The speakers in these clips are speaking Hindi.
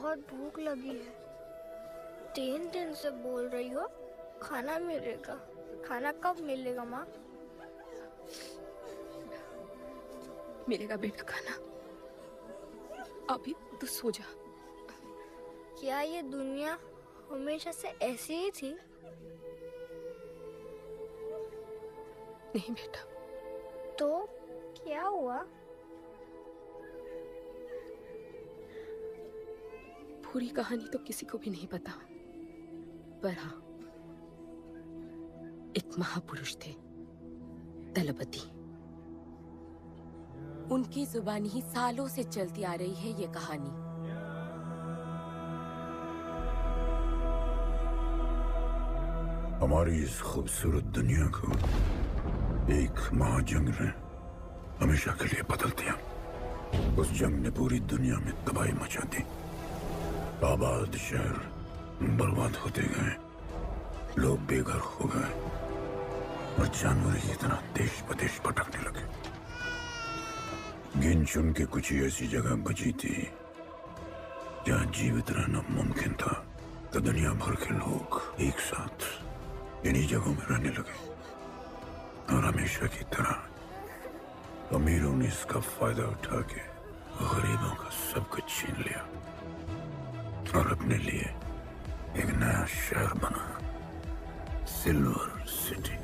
बहुत भूख लगी है। 3 दिन से बोल रही हो खाना मिलेगा। खाना कब मिलेगा माँ? मिलेगा बेटा खाना। अभी तू सो जा। क्या ये दुनिया हमेशा से ऐसी ही थी? नहीं बेटा। तो क्या हुआ? पूरी कहानी तो किसी को भी नहीं पता, पर हाँ, एक महापुरुष थे, दलपति। उनकी जुबानी ही सालों से चलती आ रही है ये कहानी। हमारी इस खूबसूरत दुनिया को एक महाजंग ने हमेशा के लिए बदल दिया। उस जंग ने पूरी दुनिया में तबाही मचा दी। आबाद शहर बर्बाद होते गए, लोग बेघर हो गए और जानवर की तरह देश प्रदेश भटकने लगे। गिन चुन के कुछ ही ऐसी जगह बची थी जहां जीवित रहना मुमकिन था। तो दुनिया भर के लोग एक साथ इन्हीं जगहों में रहने लगे और हमेशा की तरह अमीरों ने इसका फायदा उठा के गरीबों का सब कुछ छीन लिया और अपने लिए एक नया शहर बनाया, सिल्वर सिटी,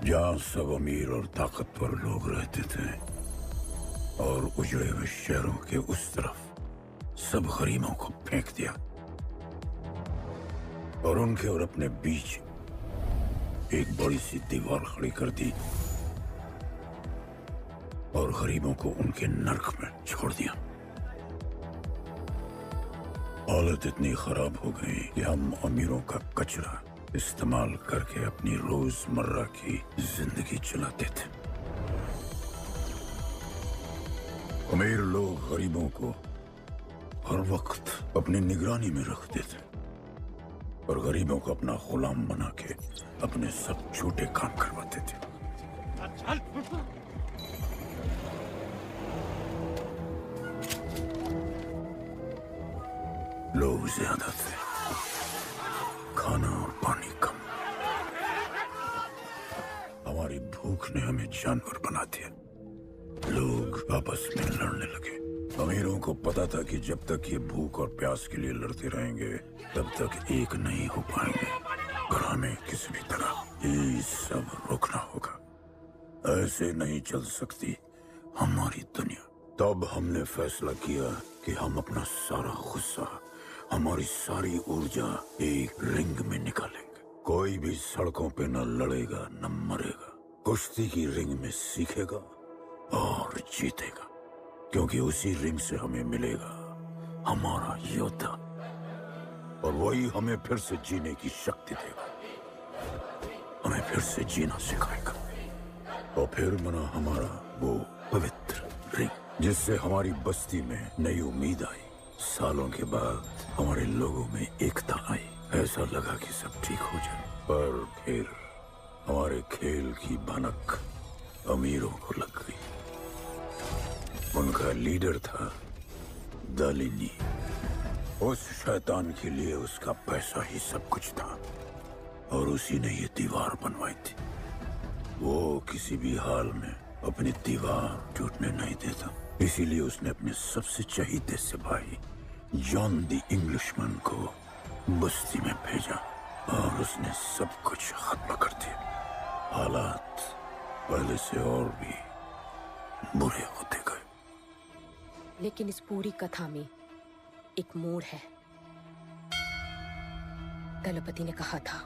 जहां सब अमीर और ताकतवर लोग रहते थे और उजड़े हुए शहरों के उस तरफ सब गरीबों को फेंक दिया और उनके और अपने बीच एक बड़ी सी दीवार खड़ी कर दी और गरीबों को उनके नर्क में छोड़ दिया। हालत इतनी खराब हो गई कि हम अमीरों का कचरा इस्तेमाल करके अपनी रोजमर्रा की जिंदगी चलाते थे। अमीर लोग गरीबों को हर वक्त अपनी निगरानी में रखते थे और गरीबों को अपना गुलाम बना के अपने सब छोटे काम करवाते थे। लोग ज्यादा थे, खाना और पानी कम। हमारी भूख ने हमें जानवर बना दिया। लोग आपस में लड़ने लगे। अमीरों को पता था कि जब तक ये भूख और प्यास के लिए लड़ते रहेंगे तब तक एक नहीं हो पाएंगे और हमें किसी भी तरह ये सब रोकना होगा। ऐसे नहीं चल सकती हमारी दुनिया। तब हमने फैसला किया कि हम अपना सारा गुस्सा, हमारी सारी ऊर्जा एक रिंग में निकालेंगे। कोई भी सड़कों पे न लड़ेगा न मरेगा, कुश्ती की रिंग में सीखेगा और जीतेगा, क्योंकि उसी रिंग से हमें मिलेगा हमारा योद्धा और वही हमें फिर से जीने की शक्ति देगा, हमें फिर से जीना सिखाएगा। और फिर बना हमारा वो पवित्र रिंग जिससे हमारी बस्ती में नई उम्मीद आई। सालों के बाद हमारे लोगों में एकता आई। ऐसा लगा कि सब ठीक हो जाए, पर फिर हमारे खेल की भनक अमीरों को लग गई। उनका लीडर था दालिनी। उस शैतान के लिए उसका पैसा ही सब कुछ था और उसी ने ये दीवार बनवाई थी। वो किसी भी हाल में अपनी दीवार टूटने नहीं देता। इसीलिए उसने अपने सबसे चहीते सिपाही जॉन द इंग्लिशमैन को बस्ती में भेजा और उसने सब कुछ खत्म कर दिया। हालात पहले से और भी बुरे होते गए। लेकिन इस पूरी कथा में एक मोड़ है। दलपति ने कहा था,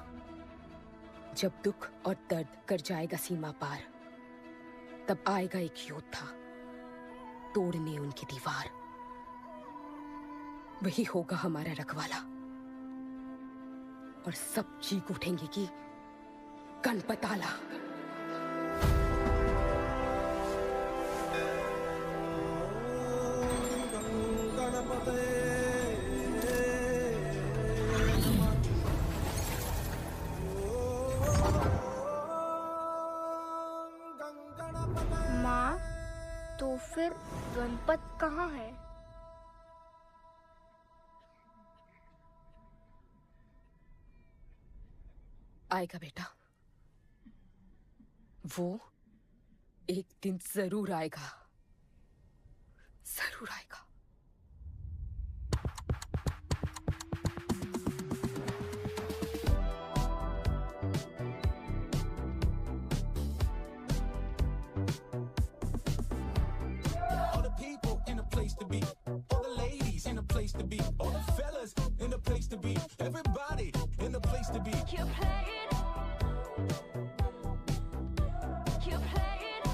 जब दुख और दर्द कर जाएगा सीमा पार, तब आएगा एक योद्धा तोड़ने उनकी दीवार। वही होगा हमारा रखवाला और सब चीख उठेंगे कि गणपताला। माँ, तो फिर गणपत कहाँ है? आएगा बेटा, वो एक दिन जरूर आएगा, जरूर आएगा। All the people in a place to be, all the ladies in a place to be, all the fellas in a place to be, everybody in a place to be. You play it. You play it.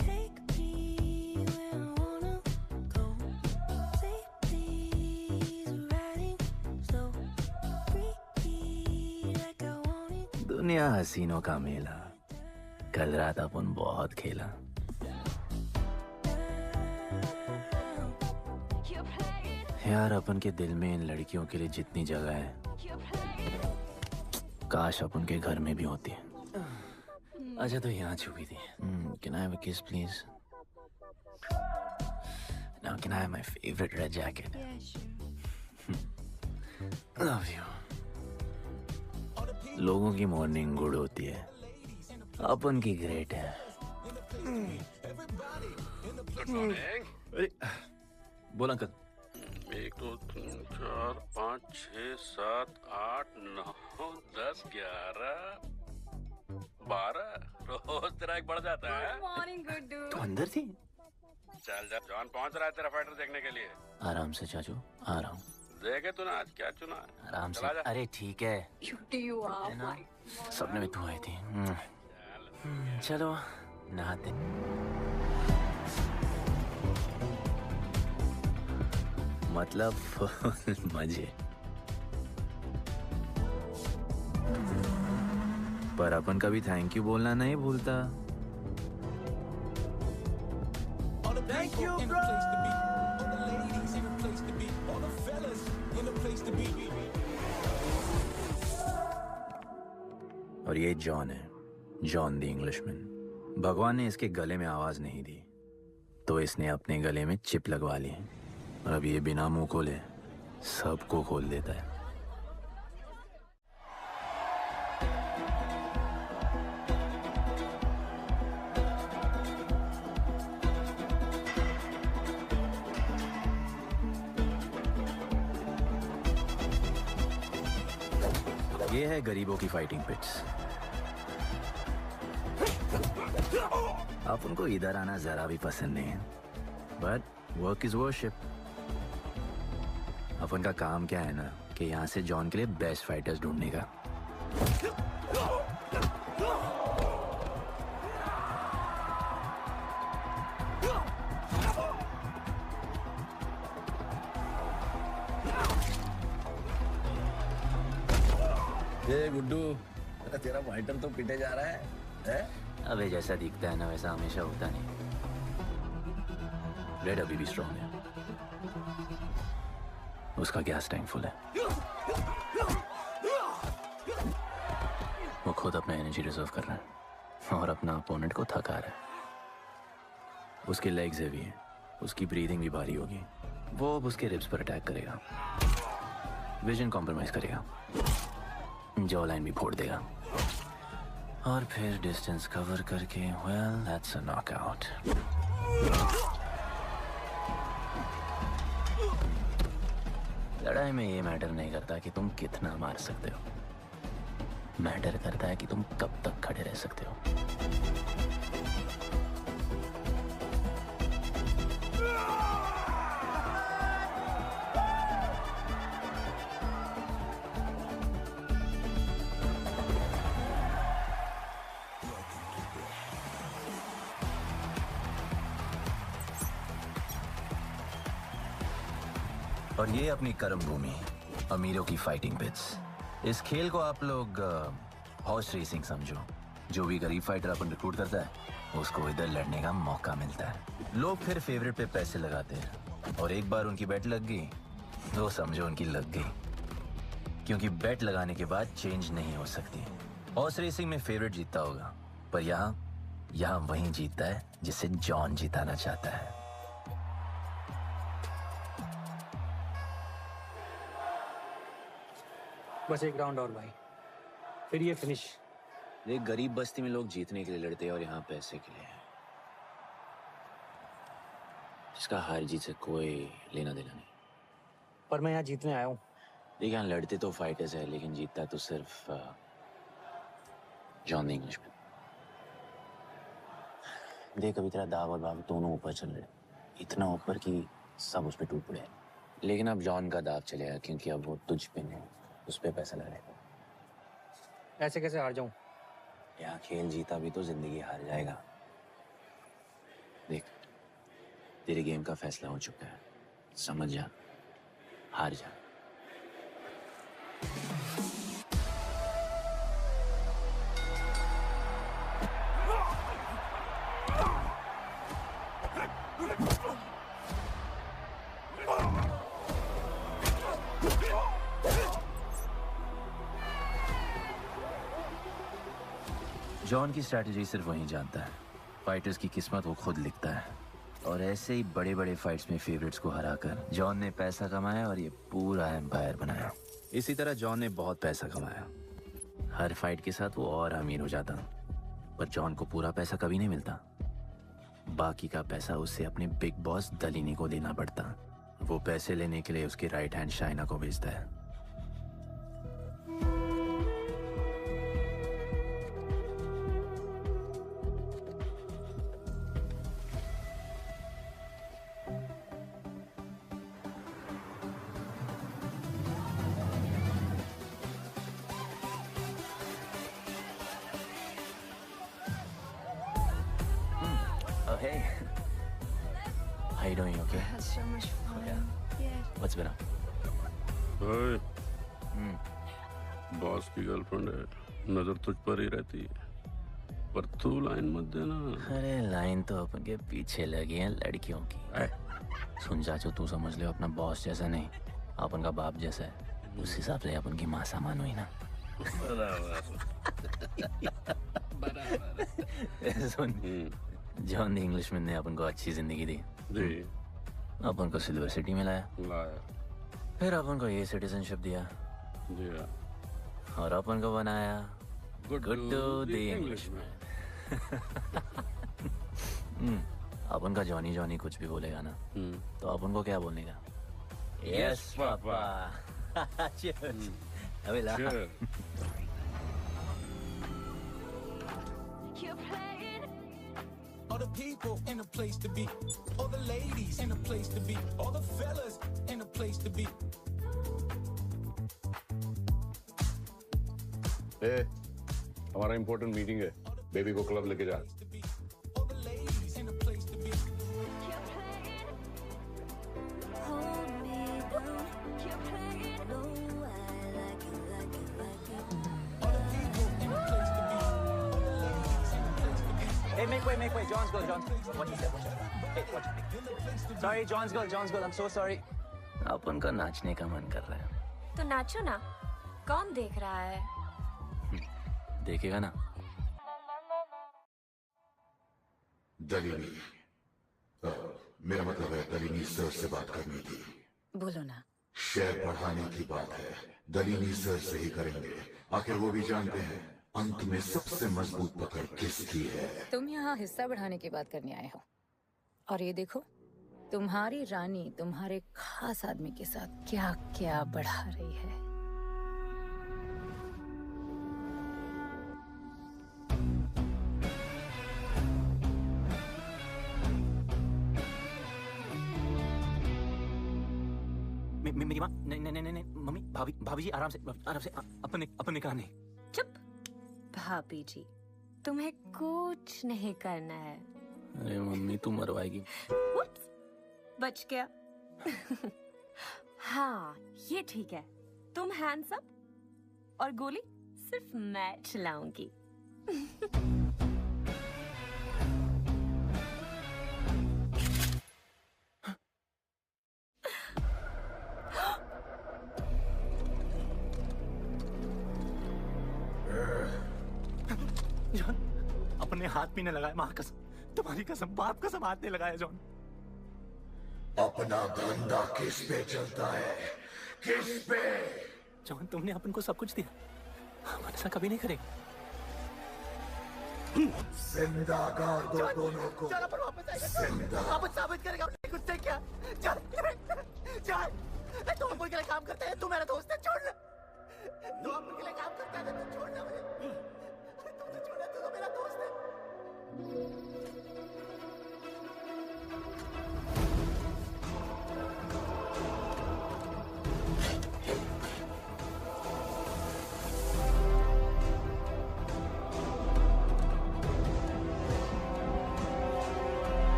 Take me where I wanna go. Say please, riding slow. Freaky like I want it. दुनिया हसीनों का मेला, कल रात अपन बहुत खेला। You play it. यार अपन के दिल में इन लड़कियों के लिए जितनी जगह है, You play it. काश अपन के घर में भी होती है। अच्छा तो यहाँ छुपी थी। Can I have a kiss please? Now can I have my favorite red jacket? Yeah, sure. Love you. लोगों की मॉर्निंग गुड होती है, अपन की ग्रेट है। अरे बोल अंकल। 1 2 3 4 5 6 7 8 9 10 11 12 रोज तेरा एक बढ़ जाता है। Morning, good dude. तू अंदर थी? चल जा, जॉन पहुंच रहा है तेरा फाइटर देखने के लिए। आराम से चाचू, आ रहा हूँ। देखे तूने आज क्या चुना है? आराम से। चला जा। अरे ठीक है, Cutie you are. है ना? सपने में तू आई थी। चलो नहाते। मतलब फुल मजे। पर अपन कभी थैंक यू बोलना नहीं भूलता। All the people in a place to be, all the ladies in a place to be, all the fellas in a place to be. और ये जॉन है, जॉन द इंग्लिशमैन। भगवान ने इसके गले में आवाज नहीं दी, तो इसने अपने गले में चिप लगवा ली, और अब ये बिना मुंह खोले सबको खोल देता है। ये है गरीबों की फाइटिंग पिट्स। आप उनको इधर आना जरा भी पसंद नहीं है, बट वर्क इज वर्शिप। अपन का काम क्या है ना, कि यहाँ से जॉन के लिए बेस्ट फाइटर्स ढूंढने का। ये गुड्डू, तेरा फाइटर तो पिटे जा रहा है? अबे जैसा दिखता है ना वैसा हमेशा होता नहीं। रेड अभी भी स्ट्रांग है, उसका गैस टैंक फुल है। वो खुद अपना एनर्जी रिजर्व कर रहा है और अपना अपोनेंट को थका रहा है। उसके लेग्स हेवी हैं, उसकी ब्रीदिंग भी भारी होगी। वो अब उसके रिब्स पर अटैक करेगा, विजन कॉम्प्रोमाइज करेगा, जॉ लाइन भी फोड़ देगा, और फिर डिस्टेंस कवर करके वेल दैट्स अ नॉकआउट। लड़ाई में ये मैटर नहीं करता कि तुम कितना मार सकते हो, मैटर करता है कि तुम कब तक खड़े रह सकते हो। और ये अपनी कर्म भूमि, अमीरों की फाइटिंग पिट्स। इस खेल को आप लोग हॉर्स रेसिंग समझो। जो भी गरीब फाइटर अपन रिक्रूट करता है उसको इधर लड़ने का मौका मिलता है। लोग फिर फेवरेट पे पैसे लगाते हैं, और एक बार उनकी बेट लग गई तो समझो उनकी लग गई, क्योंकि बेट लगाने के बाद चेंज नहीं हो सकती। हॉर्स रेसिंग में फेवरेट जीतता होगा, पर यहाँ वही जीतता है जिसे जॉन जिताना चाहता है। बस एक राउंड और भाई, फिर ये फिनिश। एक गरीब बस्ती में लोग जीतने के लिए लड़ते हैं और यहाँ पैसे के लिए, जिसका हार जीत से कोई लेना देना नहीं। पर मैं यहाँ जीतने आया हूँ। देख, यहाँ लड़ते तो फाइटर्स है, लेकिन जीतता तो सिर्फ जॉन द इंग्लिशमैन। देख, अभी तेरा दाव और बाव दोनों ऊपर चल रहे, इतना ऊपर कि सब उस पर टूट पड़े। लेकिन अब जॉन का दाव चलेगा, क्योंकि अब वो तुझ पे नहीं, उस पे पैसा लगाएगा। ऐसे कैसे हार जाऊं? यहाँ खेल जीता भी तो जिंदगी हार जाएगा। देख, तेरे गेम का फैसला हो चुका है, समझ जा, हार जा। जॉन की स्ट्रैटेजी सिर्फ वही जानता है, फाइटर्स की किस्मत वो खुद लिखता है। और ऐसे ही बड़े बड़े फाइट्स में फेवरेट्स को हराकर जॉन ने पैसा कमाया और ये पूरा एम्पायर बनाया। इसी तरह जॉन ने बहुत पैसा कमाया, हर फाइट के साथ वो और अमीर हो जाता, पर जॉन को पूरा पैसा कभी नहीं मिलता। बाकी का पैसा उसे अपने बिग बॉस दलीनी को देना पड़ता। वो पैसे लेने के लिए उसके राइट हैंड शाइना को भेजता है। Hey, how you doing? Okay. Had so much fun. Yeah. What's been up? ओए, बॉस की गर्लफ्रेंड है, नजर तुझ पर ही रहती है, पर तू लाइन मत देना। अरे लाइन तो अपन के पीछे लगी है लड़कियों की। सुन चाचू, तू समझ ले अपना बॉस जैसा नहीं, अपन का बाप जैसा है। उस हिसाब से अपन की माँ सामान हुई ना। बराबर। सुन, जॉन द इंग्लिशमैन ने अपन को अच्छी जिंदगी दी, अपन को सिल्वर सिटी में लाया, फिर अपन को ये सिटीजनशिप दिया, और अपन को बनाया गुड्डू द इंग्लिशमैन। अपन का जॉनी जॉनी कुछ भी बोलेगा ना, तो अपन को क्या बोलने का? Yes papa. चीयर्स। अबे ला। All the people in a place to be, all the ladies in a place to be, all the fellas in a place to be. Hey, हमारा important meeting है, बेबी को क्लब लेके जा। All the ladies in a place to be. Hold me down. Keep playing. No, I like it, like it, like it. All the people in a place to be, all the ladies in a place to be. Hey, make way, make way. John's girl, John. What he said, watch out. Hey, watch out. Sorry, John's girl, I'm so sorry. अपन का नाचने का मन कर रहा है। तो नाचो ना, कौन देख रहा है? देखेगा ना। दलीनी, मेरा मतलब है दलीनी सर से बात करनी थी। बोलो ना। शेयर बढ़ाने की बात है, दलीनी सर से ही करेंगे। आखिर वो भी जानते हैं अंत में सबसे मजबूत पकड़ किसकी है। तुम यहाँ हिस्सा बढ़ाने की बात करने आए हो, और ये देखो तुम्हारी रानी तुम्हारे खास आदमी के साथ क्या क्या बढ़ा रही है। मेरी माँ, नहीं मम्मी, भाभी जी आराम से अपन ने कहा नहीं। चुप। भाभी जी, तुम्हें कुछ नहीं करना है। अरे मम्मी, तू मरवाएगी। उप्स, बच गया। हाँ, ये ठीक है। तुम हैंडसम और गोली सिर्फ मैं चलाऊंगी। जॉन, अपने हाथ पीने लगाया, माँ कसम, तुम्हारी कसम, बाप कसम, हाथ नहीं लगाया जॉन। अपना धंधा किस पे चलता है, किस पे? जॉन, तुमने अपन को सब कुछ दिया, हम ऐसा कभी नहीं करेंगे। जिंदा कर दो दोनों को। चल अपन वापस आएगा। अपन साबित करेगा अपने खुद से क्या। चल चल, तू अपन के लिए काम करता है, तू मेरा दोस्त है, छोड़ ना। तू अपन के लिए काम करता है, तू छोड़ ना मुझे। तू तो छोड़, तू तो मेरा दोस्त है।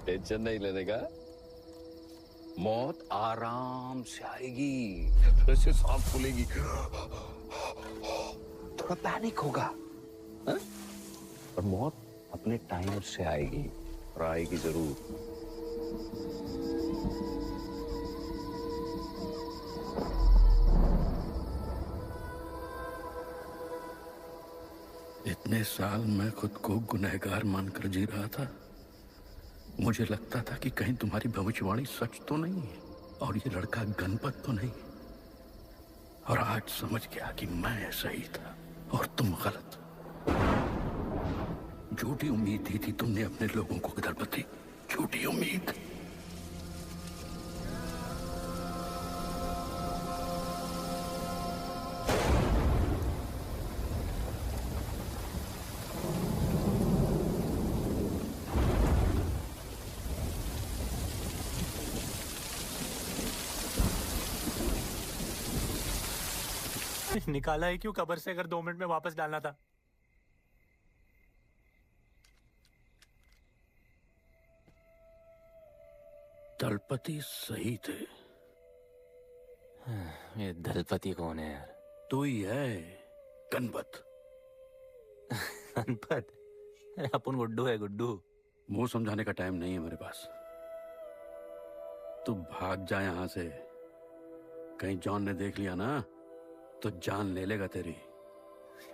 टेंशन नहीं लेने का, मौत आराम से आएगी, फिर से सांस फूलेगी, थोड़ा पैनिक होगा, हा? और मौत अपने टाइम से आएगी, और आएगी जरूर। इतने साल मैं खुद को गुनहगार मानकर जी रहा था। मुझे लगता था कि कहीं तुम्हारी भविष्यवाणी सच तो नहीं है और ये लड़का गणपत तो नहीं। और आज समझ गया कि मैं सही था और तुम गलत। झूठी उम्मीद दी थी तुमने अपने लोगों को गणपति, झूठी उम्मीद। निकाला है क्यों कब्र से, अगर 2 मिनट में वापस डालना था? दलपति सही थे। ये दलपति कौन है यार? तू ही है, गणपत। गणपत? अरे अपन गुड्डू है, गुड्डू। मुंह समझाने का टाइम नहीं है मेरे पास। तू भाग जा यहां से। कहीं जॉन ने देख लिया ना तो जान ले लेगा तेरी।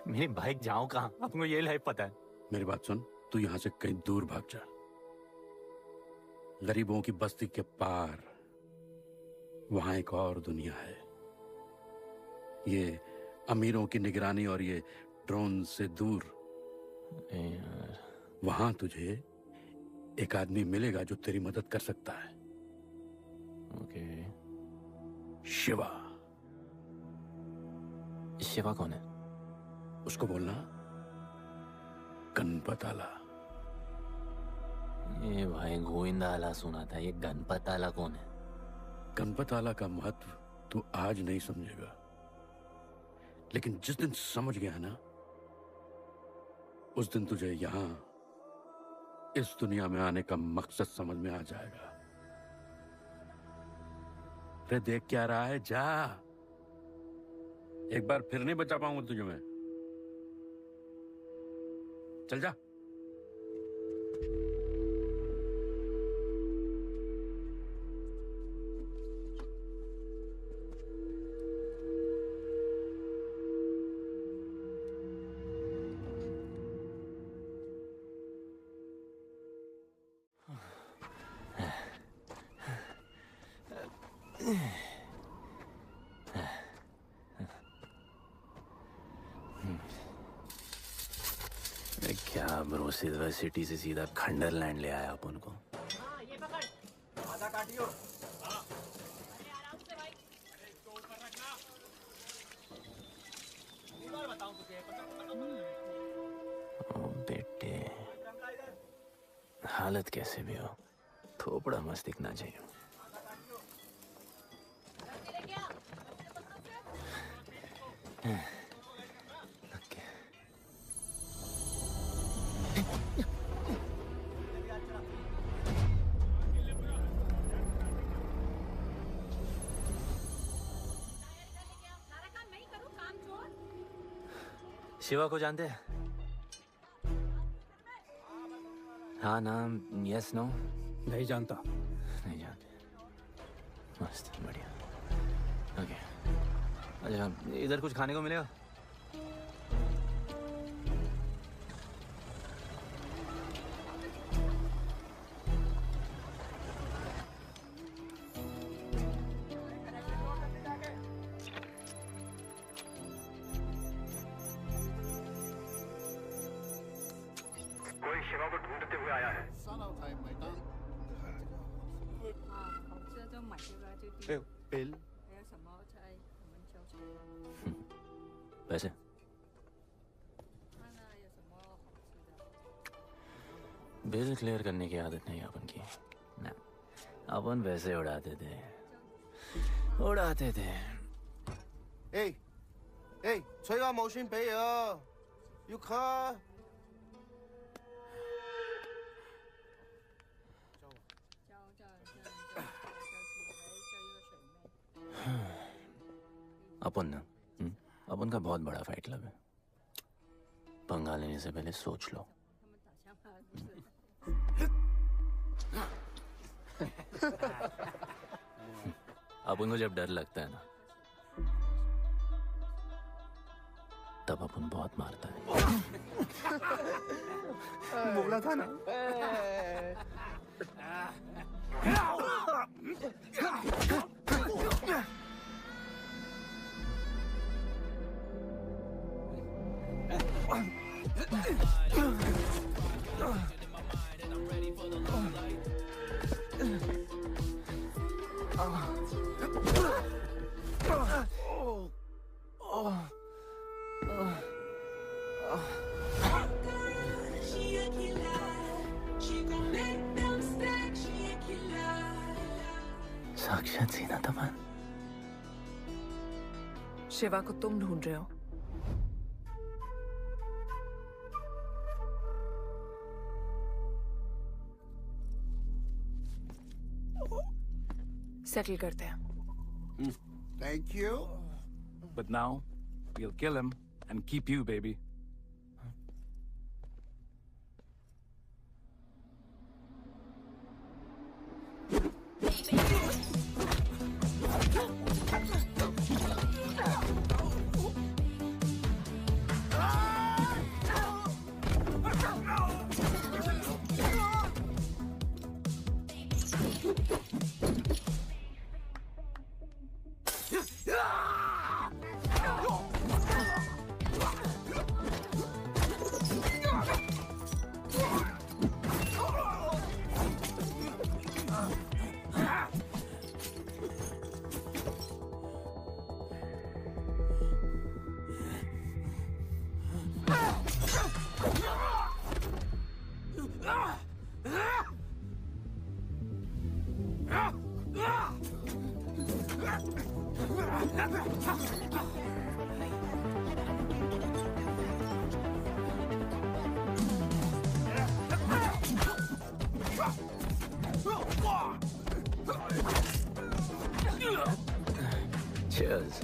मेरी बाइक जाऊं कहाँ? आपको ये लाइफ पता है। मेरी बात सुन, तू यहां से कहीं दूर भाग जा। गरीबों की बस्ती के पार वहां एक और दुनिया है। ये अमीरों की निगरानी और ये ड्रोन से दूर। वहां तुझे एक आदमी मिलेगा जो तेरी मदद कर सकता है। ओके। शिवा। शिवा कौन है? उसको बोलना गणपत आला। ये भाई गोविंदा आला सुना था, ये गणपत आला कौन है? गणपत आला का महत्व तू आज नहीं समझेगा, लेकिन जिस दिन समझ गया ना, उस दिन तुझे यहां इस दुनिया में आने का मकसद समझ में आ जाएगा। अरे देख क्या रहा है, जा। एक बार फिर नहीं बचा पाऊंगा तुझे मैं। चल जा। क्या ब्रो, सिल्वर सिटी से सीधा खंडरलैंड ले आया अपन को। ये पकड़, आधा काटियो। ओ बेटे, हालत कैसे भी हो, थोपड़ा मस्त दिखना चाहिए। शिवा को जानते हैं? हाँ नाम, यस नो? नहीं जानता। नहीं जानते। मस्त, बढ़िया। ओके, अच्छा इधर कुछ खाने को मिलेगा? कोई शिवा को ढूंढते हुए आया है। बिल वैसे बिल क्लियर करने की आदत नहीं अपन की ना, अपन वैसे उड़ाते थे।催我冇錢俾啊，要卡。अपन ना अपन का बहुत बड़ा फाइट क्लब है, पंगा लेने से पहले सोच लो। अपन को जब डर लगता है ना, तब अपन बहुत मारता है। बोला था ना। साक्षात सीना तमन। शिवा को तुम ढूंढ रहे हो? सेटल करते हैं। Thank you. But now, we'll kill him and keep you, baby. Cheers.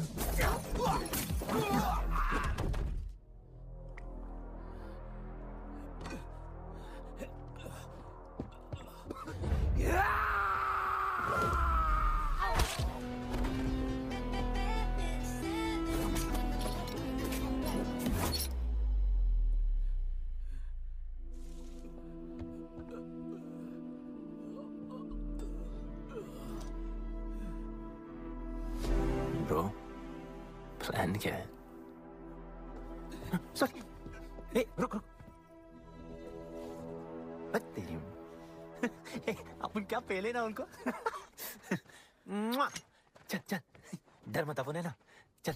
Bro, plan क्या है? सॉरी, रुक। तेरी अपन क्या पहले ना उनको। चल डर मत अपन है ना, चल।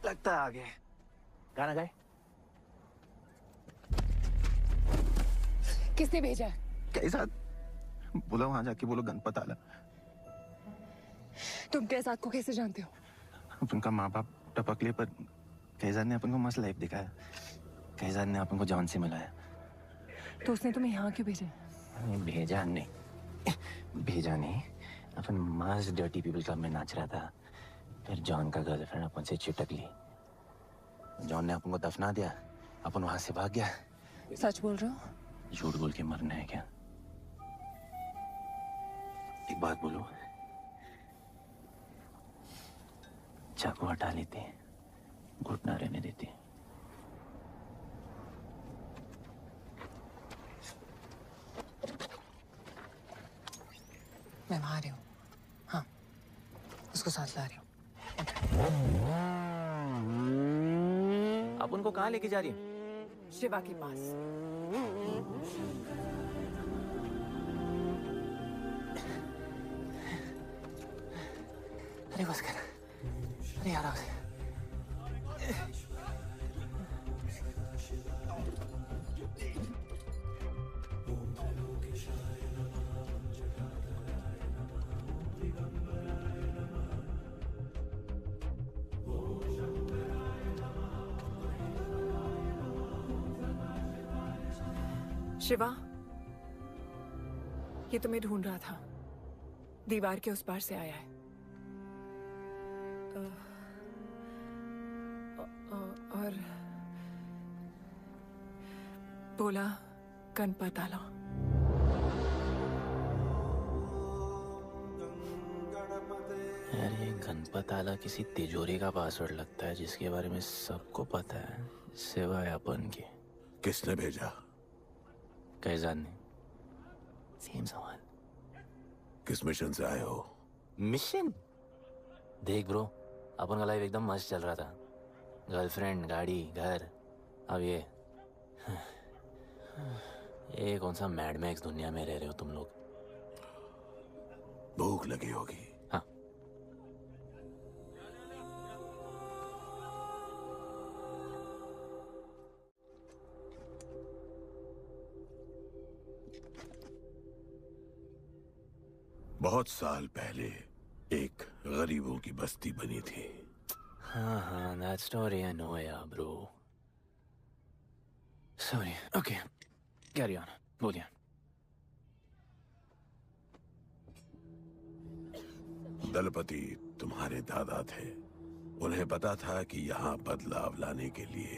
लगता है आगे गाना गाए। किसने भेजा? कैसा बोला वहां जाके, बोलो गणपत आला। तुम कैसाद को कैसे जानते हो? अपन का माँ बाप टपकले, पर कैसाद ने अपन को मस्त लाइफ दिखाया। कैसाद ने अपन को जॉन से मिलाया। तो उसने तुम्हें यहाँ क्यों भेजा? भेजा नहीं, अपन मस्त डर्टी पीपल क्लब में नाच रहा था। फिर जॉन का गर्लफ्रेंड अपन से चिटक ली। जॉन ने अपन को दफना दिया, अपन वहां से भाग गया। सच बोल रहे हो? झूठ बोल के मरना है क्या? एक बात बोलूं, चाकू हटा लेते, घुटना रहने देते। मैं वहां आ रही हूँ। हाँ, उसको साथ ला रही हूँ। आप उनको कहाँ लेके जा रही हैं? शिवा के पास। अरे बस कर, अरे आराम से। शिवा, ये तुम्हें ढूंढ रहा था। दीवार के उस पार से आया है। और बोला गणपत आला। यार ये गणपत आला किसी तिजोरी का पासवर्ड लगता है जिसके बारे में सबको पता है सिवाय अपन के। किसने भेजा? कैजान ने। सेम सवाल। किस मिशन से आए हो? मिशन? देख ब्रो, अपन का लाइफ एकदम मस्त चल रहा था। गर्लफ्रेंड, गाड़ी, घर। अब ये कौन सा मैड मैक्स दुनिया में रह रहे हो तुम लोग। भूख लगी होगी। हाँ। बहुत साल पहले एक गरीबों की बस्ती बनी थी। हाँ, that story I know, yeah, bro. Sorry. Okay, carry on. बोलिए। दलपति तुम्हारे दादा थे। उन्हें पता था कि यहाँ बदलाव लाने के लिए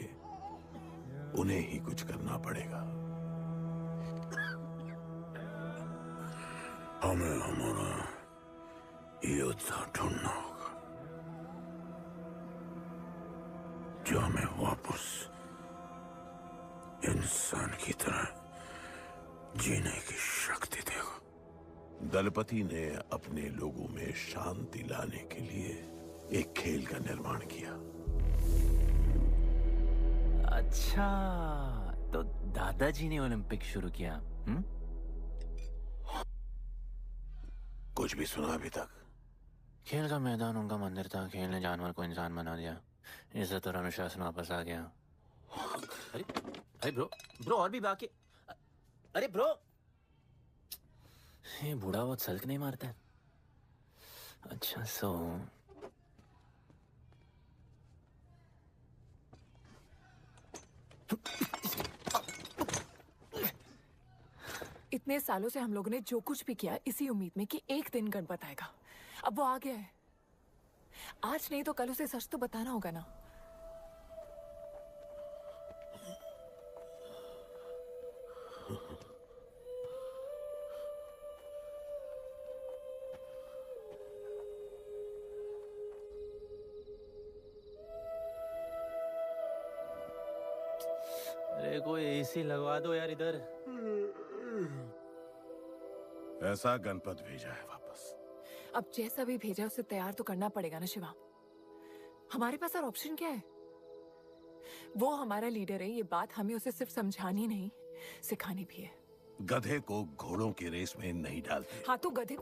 उन्हें ही कुछ करना पड़ेगा। हमें हमारा योद्धा ढूंढना होगा जो हमें वापस इंसान की तरह जीने की शक्ति देगा। दलपति ने अपने लोगों में शांति लाने के लिए एक खेल का निर्माण किया। अच्छा, तो दादाजी ने ओलंपिक शुरू किया। कुछ भी सुना अभी तक? खेल का मैदान उनका मंदिर था। खेल ने जानवर को इंसान बना दिया। इज्जत और अनुशासन वापस आ गया। अरे अरे ब्रो और भी बाकी। अरे ब्रो, ये बूढ़ा बहुत सल्क नहीं मारता है। अच्छा सो इतने सालों से हम लोगों ने जो कुछ भी किया इसी उम्मीद में कि एक दिन गणपत आएगा। अब वो आ गया है। आज नहीं तो कल उसे सच तो बताना होगा ना। अरे कोई एसी लगवा दो यार इधर। ऐसा गणपत भेजा है वापस। अब जैसा भी भेजा उसे तैयार तो करना पड़ेगा ना शिवा। हमारे पास और ऑप्शन क्या है? वो हमारा लीडर है, ये बात हमें उसे सिर्फ समझानी नहीं सिखानी भी है। गधे को घोड़ों की रेस में नहीं डालते। हाँ तो गधे,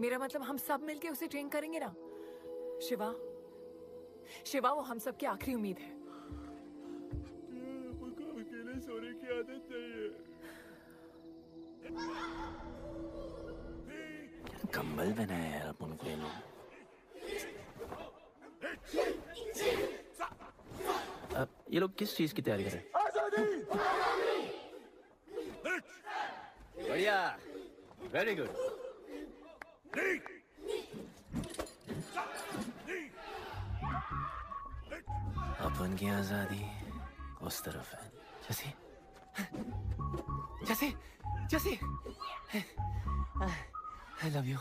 मेरा मतलब हम सब मिलके उसे ट्रेन करेंगे ना। शिवा, शिवा वो हम सब की आखिरी उम्मीद है। अकेले सोने की आदत नहीं है। कंबल बनाया यार अपन को ये लोग। अब ये लोग किस चीज की तैयारी कर रहे हैं? बढ़िया, वेरी गुड। अपन की आजादी उस तरफ है। जैसी जैसी जैसी आई लव यू।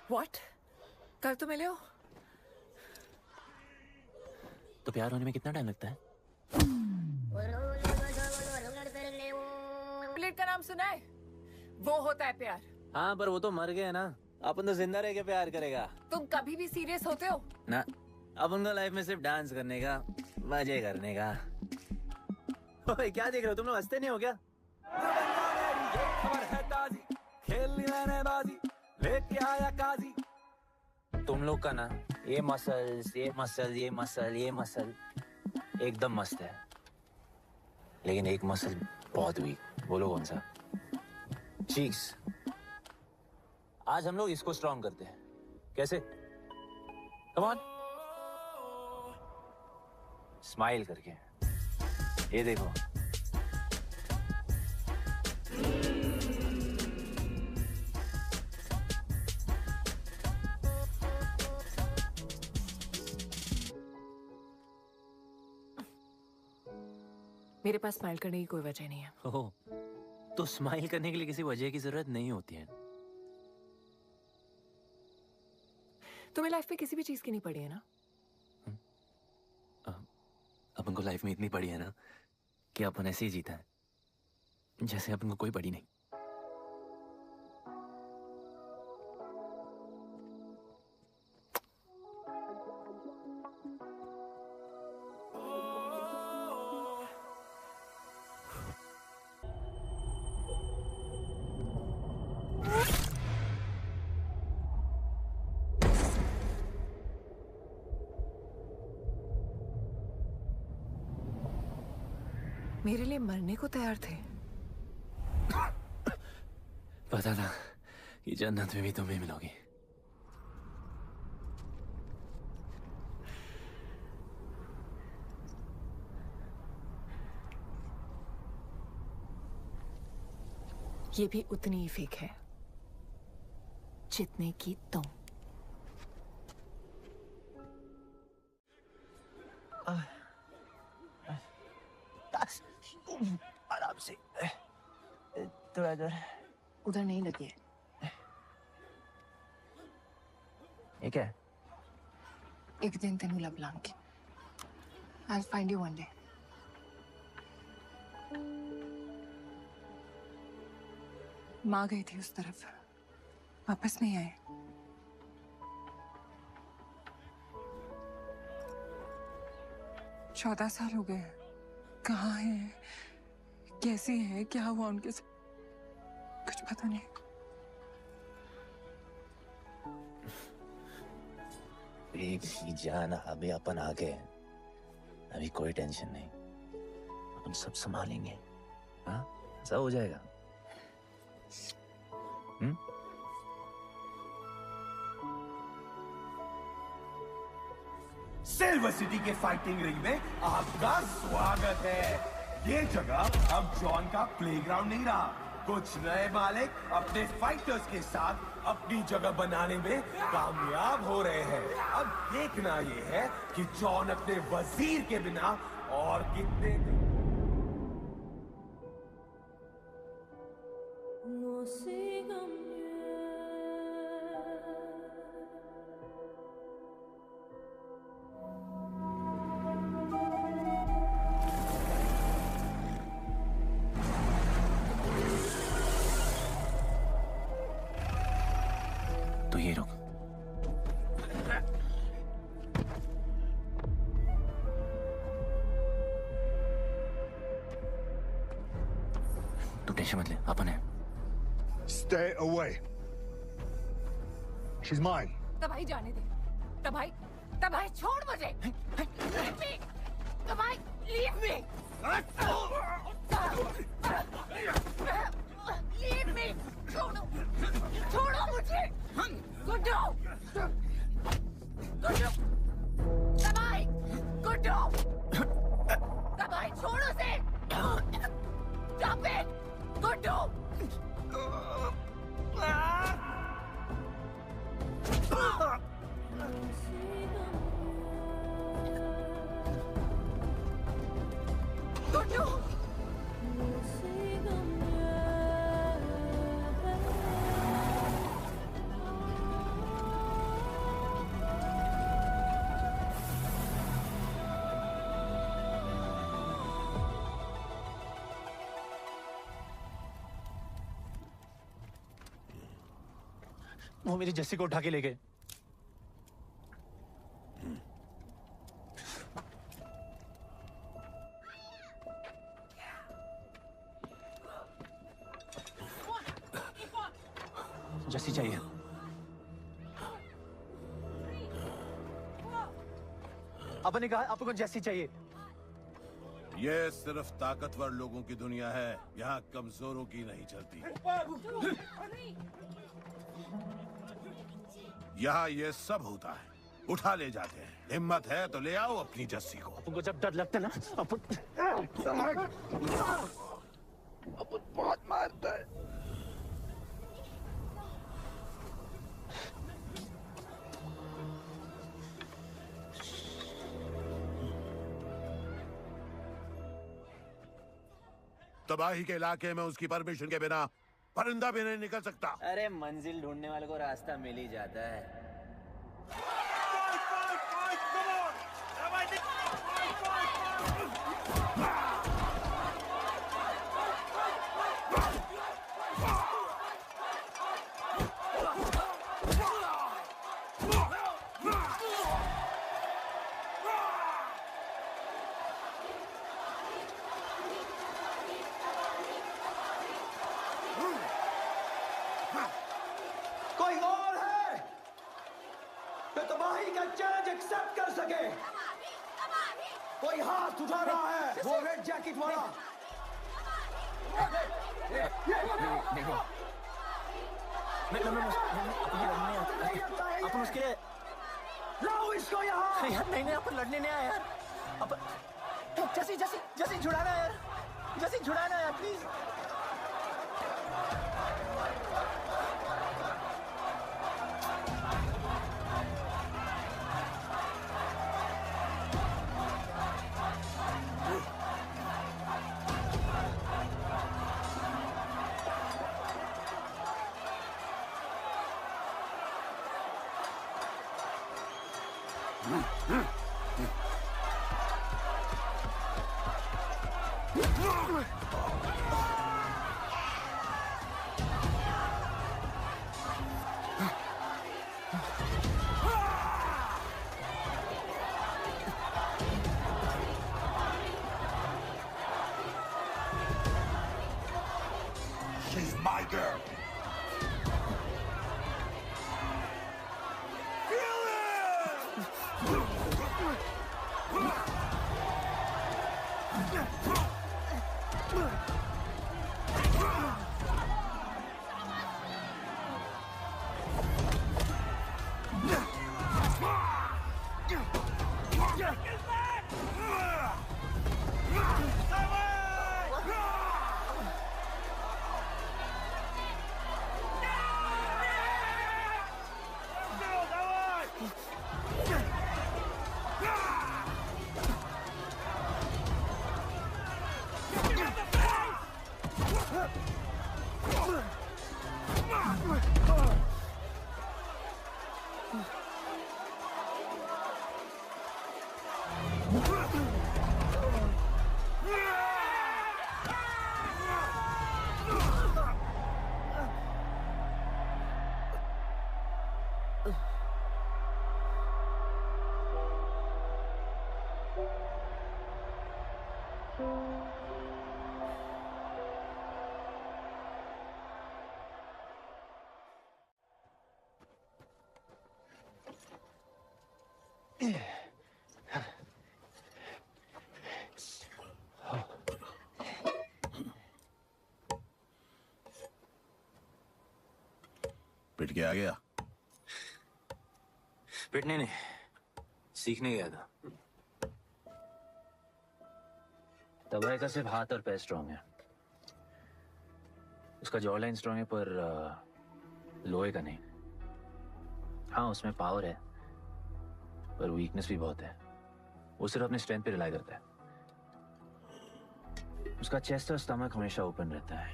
व्हाट? कल तो मिले हो। तो प्यार होने में कितना टाइम लगता है? प्लेट का नाम सुना है? वो होता है प्यार। हाँ, पर वो तो मर गए ना। अपन तो जिंदा रह के प्यार करेगा। तुम कभी भी सीरियस होते हो? ना, अपन को लाइफ में सिर्फ डांस करने का, मजे करने का। ओए, क्या देख रहे हो तुम लोग? हंसते नहीं हो क्या? लेके आया काजी। तुम लोग का ना ये मसल्स, ये मसल, ये मसल, ये मसल एकदम मस्त है, लेकिन एक मसल बहुत वीक। बोलो कौन सा? चीक्स। आज हम लोग इसको स्ट्रॉन्ग करते हैं। कैसे? कम ऑन, स्माइल करके। ये देखो। मेरे पास स्माइल करने की कोई वजह नहीं है। ओह, तो स्माइल करने के लिए किसी वजह की जरूरत नहीं होती है। तुम्हें लाइफ में किसी भी चीज की नहीं पड़ी है ना? अपन को लाइफ में इतनी पड़ी है ना कि अपन ऐसे ही जीता है जैसे अपन को कोई पड़ी नहीं। मेरे लिए मरने को तैयार थे। पता था कि जन्नत में भी तुम्हें मिलोगी। ये भी उतनी ही फेक है जितने की तुम। आराम से, थोड़ा इधर। उधर नहीं लगी है। ये क्या है? एक दिन तेनू लब Langi. I'll find you one day. माँ गई थी उस तरफ, वापस नहीं आए। चौदह साल हो गए। कहाँ है, कैसे है, क्या हुआ उनके साथ, कुछ पता नहीं। बेबी जान, अभी अपन आ गए। अभी कोई टेंशन नहीं, अपन सब संभालेंगे। हाँ, सब हो जाएगा। सिल्वर सिटी के फाइटिंग रिंग में आपका स्वागत है। ये जगह अब जॉन का प्लेग्राउंड नहीं रहा। कुछ नए मालिक अपने फाइटर्स के साथ अपनी जगह बनाने में कामयाब हो रहे हैं। अब देखना ये है कि जॉन अपने वजीर के बिना और कितने तो ये रुक। तू टेंशन मत ले, अपन है। Stay away. She's mine. तबाही जाने दे। तबाही, तबाही छोड़ मुझे। Leave me. तबाही, leave me. Leave me. छोड़ो, छोड़ो मुझे। गुड्डू, गुड्डू, तबाही, गुड्डू, तबाही छोड़ो से। Stop it, Guddu. वो मेरी जस्सी को उठा के ले गए। जस्सी चाहिए। अपन ने कहा आपको जस्सी चाहिए। ये सिर्फ ताकतवर लोगों की दुनिया है, यहाँ कमजोरों की नहीं चलती। यहाँ ये सब होता है, उठा ले जाते हैं। हिम्मत है तो ले आओ अपनी जस्सी को। आपको जब डर लगता है ना, अपन बहुत मारता है। तबाही के इलाके में उसकी परमिशन के बिना परिंदा भी नहीं निकल सकता। अरे मंजिल ढूंढने वाले को रास्ता मिल ही जाता है। कोई और है जो तबाही का चैलेंज एक्सेप्ट कर सके? कोई हाथ उठा रहा है? वो रेड जैकेट वाला। अपन उसके लिए लाओ इसको यहाँ। यार नहीं अपन लड़ने नहीं आया यार। अपन जैसी जैसी जैसी छुड़ाना यार, जैसी छुड़ाना यार प्लीज। She's my girl. पिट के आ गया। पिटने नहीं, सीखने गया था। तबाही का सिर्फ हाथ और पैर स्ट्रांग है, उसका जॉ लाइन स्ट्रांग है पर लोहे का नहीं। हाँ उसमें पावर है पर वीकनेस भी बहुत है। वो सिर्फ अपने स्ट्रेंथ पे रिलाई करता है। उसका चेस्ट और स्टमक हमेशा ओपन रहता है,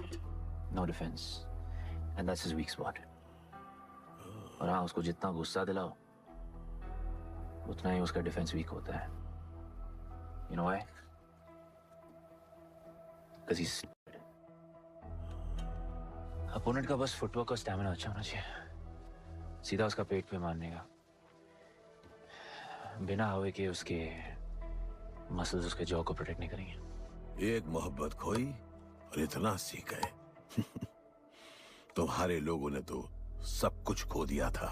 no defence, and that's his weak spot. और हाँ, उसको जितना गुस्सा दिलाओ उतना ही उसका डिफेंस वीक होता है। You know why? Because he opponent का बस फुटवर्क और स्टैमिना अच्छा होना चाहिए, सीधा उसका पेट पे मारने का, बिना हवा के उसके मसल्स उसके जॉ को प्रोटेक्ट नहीं करेंगे। एक मोहब्बत खोई और इतना सीख गए। तुम्हारे लोगों ने तो सब कुछ खो दिया था।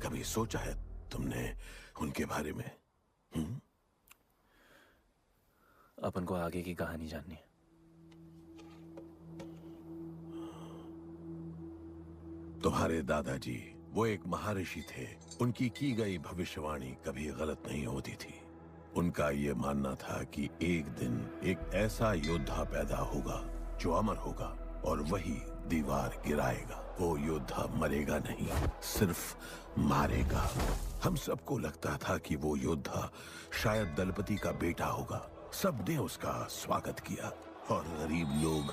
कभी सोचा है तुमने उनके बारे में? अपन को आगे की कहानी जाननी है। तुम्हारे दादाजी वो एक महर्षि थे। उनकी की गई भविष्यवाणी कभी गलत नहीं होती थी। उनका ये मानना था कि एक दिन एक ऐसा योद्धा पैदा होगा जो अमर होगा और वही दीवार गिराएगा। वो योद्धा मरेगा नहीं, सिर्फ मारेगा। हम सबको लगता था कि वो योद्धा शायद दलपति का बेटा होगा। सबने उसका स्वागत किया और गरीब लोग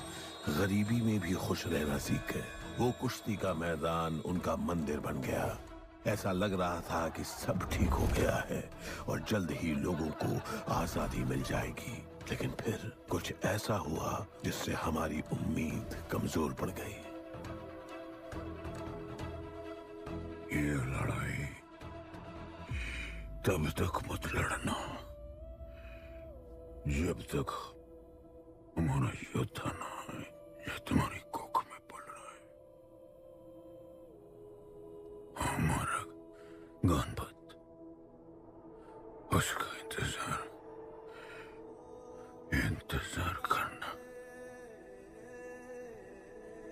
गरीबी में भी खुश रहना सीख गए। वो कुश्ती का मैदान उनका मंदिर बन गया। ऐसा लग रहा था कि सब ठीक हो गया है और जल्द ही लोगों को आजादी मिल जाएगी। लेकिन फिर कुछ ऐसा हुआ जिससे हमारी उम्मीद कमजोर पड़ गई। ये लड़ाई तब तक मत लड़ना जब तक हमारा योद्धा ना आए या तुम्हारी कोख में पड़ रहा है। हमारा गणपत, उसका इंतजार करना।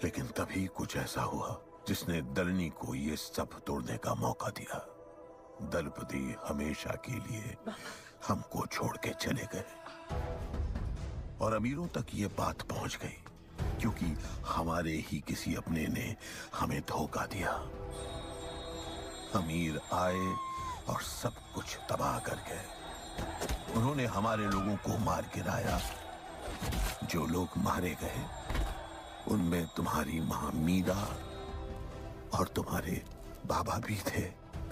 लेकिन तभी कुछ ऐसा हुआ जिसने दलनी को ये सब तोड़ने का मौका दिया। दलपति हमेशा के लिए हमको छोड़ के चले गए और अमीरों तक ये बात पहुंच गई क्योंकि हमारे ही किसी अपने ने हमें धोखा दिया। अमीर आए और सब कुछ तबाह कर गए। उन्होंने हमारे लोगों को मार गिराया। जो लोग मारे गए उनमें तुम्हारी मां मीरा और तुम्हारे बाबा भी थे।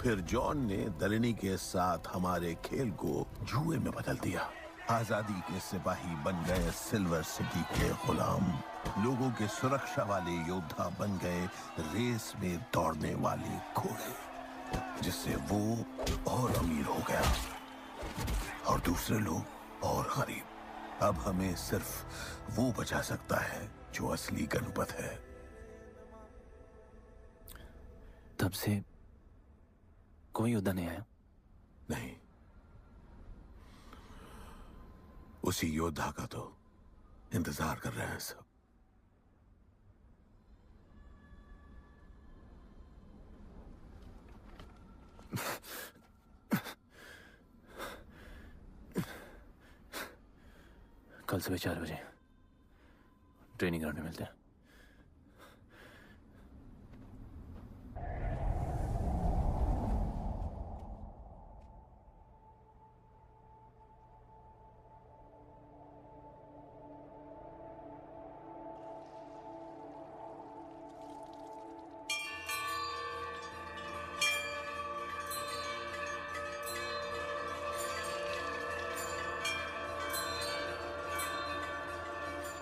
फिर जॉन ने दलनी के साथ हमारे खेल को जुए में बदल दिया। आजादी के सिपाही बन गए सिल्वर सिटी के गुलाम। लोगों के सुरक्षा वाले योद्धा बन गए रेस में दौड़ने वाले घोड़े, जिससे वो और अमीर हो गया और दूसरे लोग और गरीब। अब हमें सिर्फ वो बचा सकता है जो असली गणपत है। तब से कोई योद्धा नहीं आया? नहीं, उसी योद्धा का तो इंतजार कर रहे हैं सब। कल सुबह 4 बजे ट्रेनिंग ग्राउंड में मिलते हैं।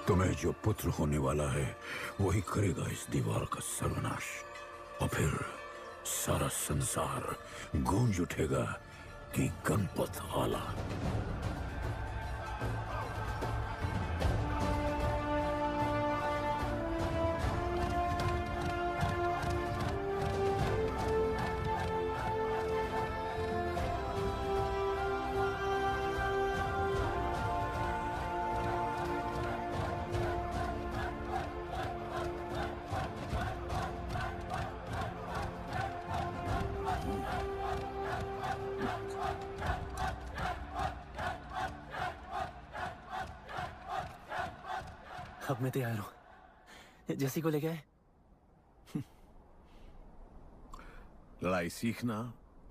तुम्हें जो पुत्र होने वाला है वही करेगा इस दीवार का सर्वनाश। और फिर सारा संसार गूंज उठेगा कि गणपत आला। अब मैं तैयार हूं। जैसी को लेके आए। लड़ाई सीखना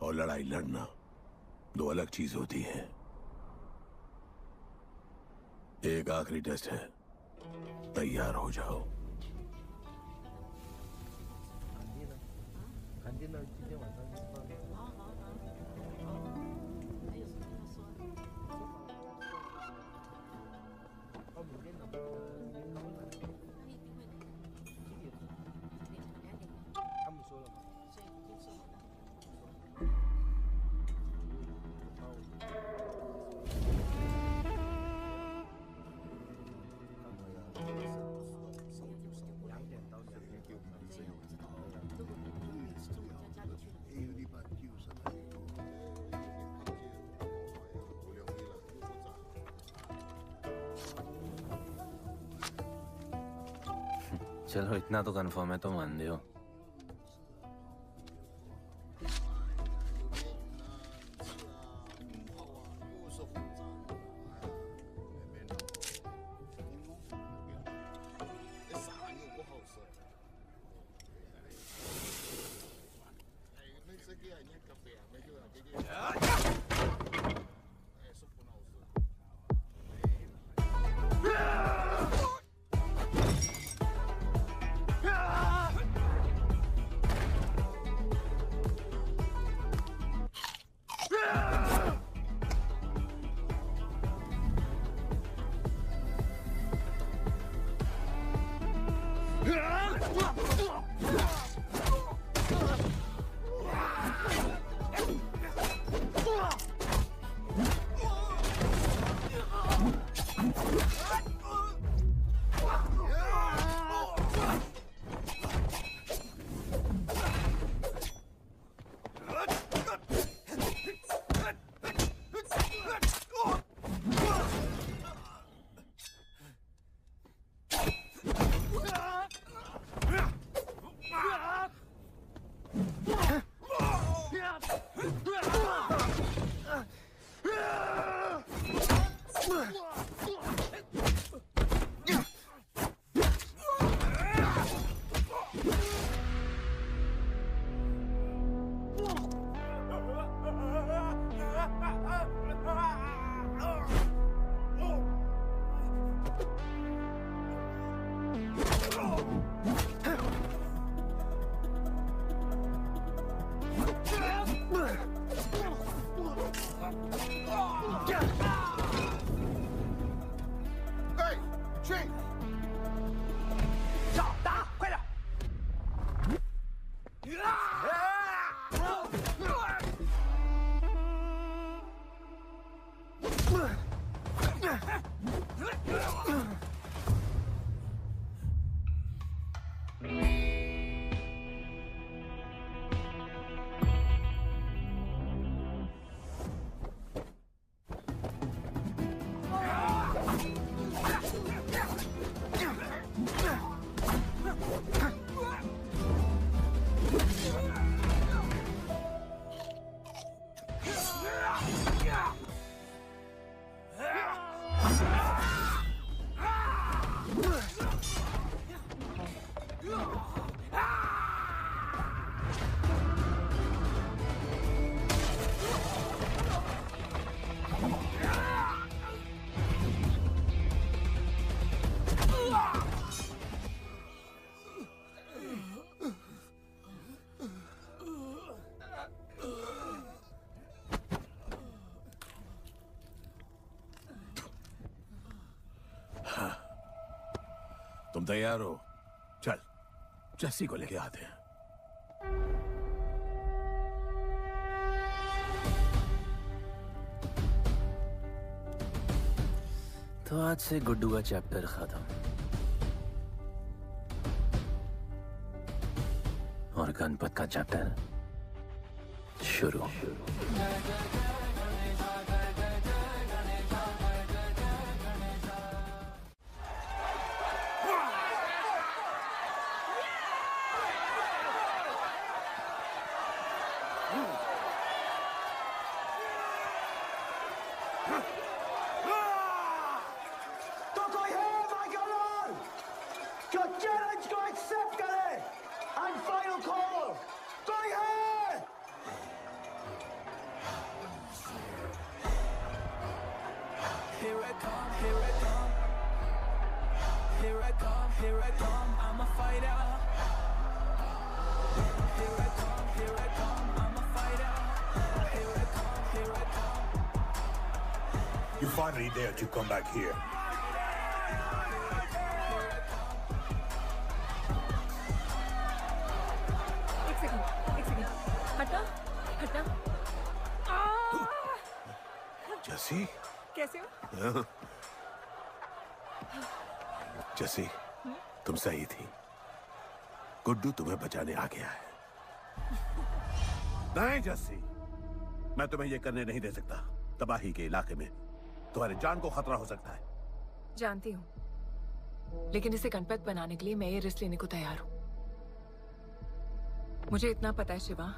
और लड़ाई लड़ना दो अलग चीज होती है। एक आखिरी टेस्ट है, तैयार हो जाओ। चलो इतना तो कंफर्म है तो मान दो। तुम तैयार हो? चल जस्सी को लेके आते हैं। तो आज से गुड्डू का चैप्टर खत्म और गणपत का चैप्टर शुरू। तो कोई है माइकल जो चैलेंज को एक्सेप्ट करे? एंड फाइनल कॉल कोई है? Here I come, here I come. Here I come, here I come, I'm a fighter. Here I come, I'm a fighter. Here I come, here I come. You finally dared to come back here. एक सेकंड हटा हटा जसी कैसे हो जसी तुम सही थी। गुड्डू तुम्हें बचाने आ गया है। नहीं जसी, मैं तुम्हें यह करने नहीं दे सकता। तबाही के इलाके में तुम्हारी जान को खतरा हो सकता है। जानती हूँ, लेकिन इसे गणपत बनाने के लिए मैं ये रिस्क लेने को तैयार हूँ। मुझे इतना पता है शिवा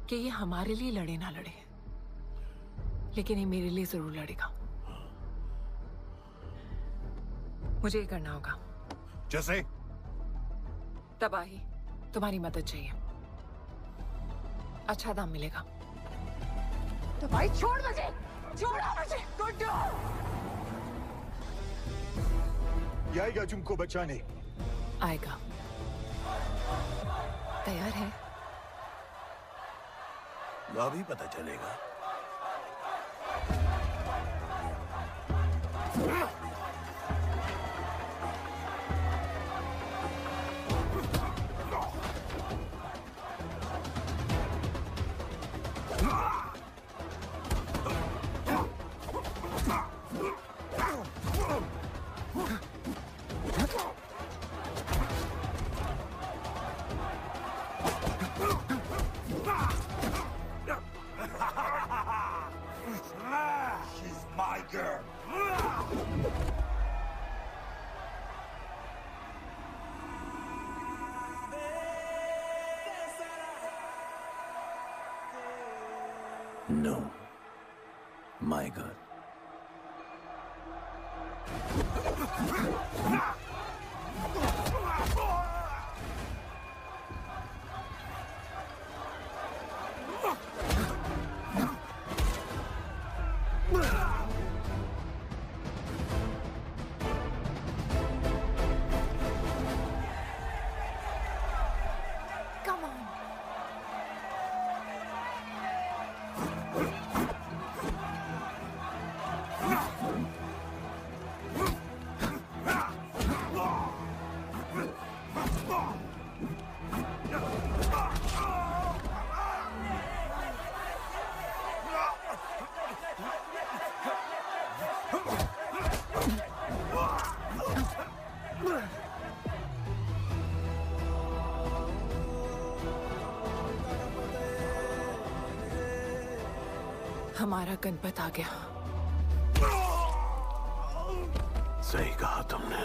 कि ये हमारे लिए लड़े ना लड़े, लेकिन ये मेरे लिए जरूर लड़ेगा। मुझे ये करना होगा। जैसे तबाही, तुम्हारी मदद चाहिए। अच्छा दाम मिलेगा। तो भाई छोड़ मुझे, छोड़ो मुझे, गुड्डू। ये आएगा तुमको बचाने। आएगा। तैयार है? अभी पता चलेगा। She's my girl. No, my girl. Come on. हमारा गणपत आ गया। सही कहा तुमने।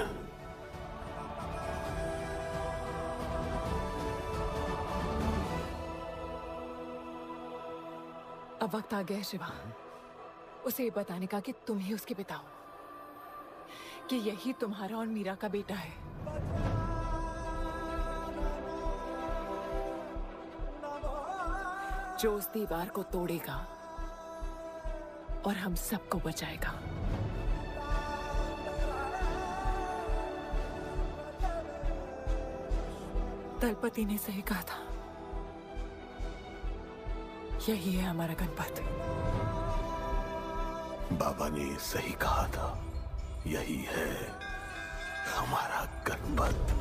अब वक्त आ गया है शिवा, उसे ये बताने का कि तुम ही उसके पिता हो, कि यही तुम्हारा और मीरा का बेटा है। जो उस दीवार को तोड़ेगा और हम सबको बचाएगा। दलपति ने सही कहा था, यही है हमारा गणपत। बाबा ने सही कहा था, यही है हमारा गणपत।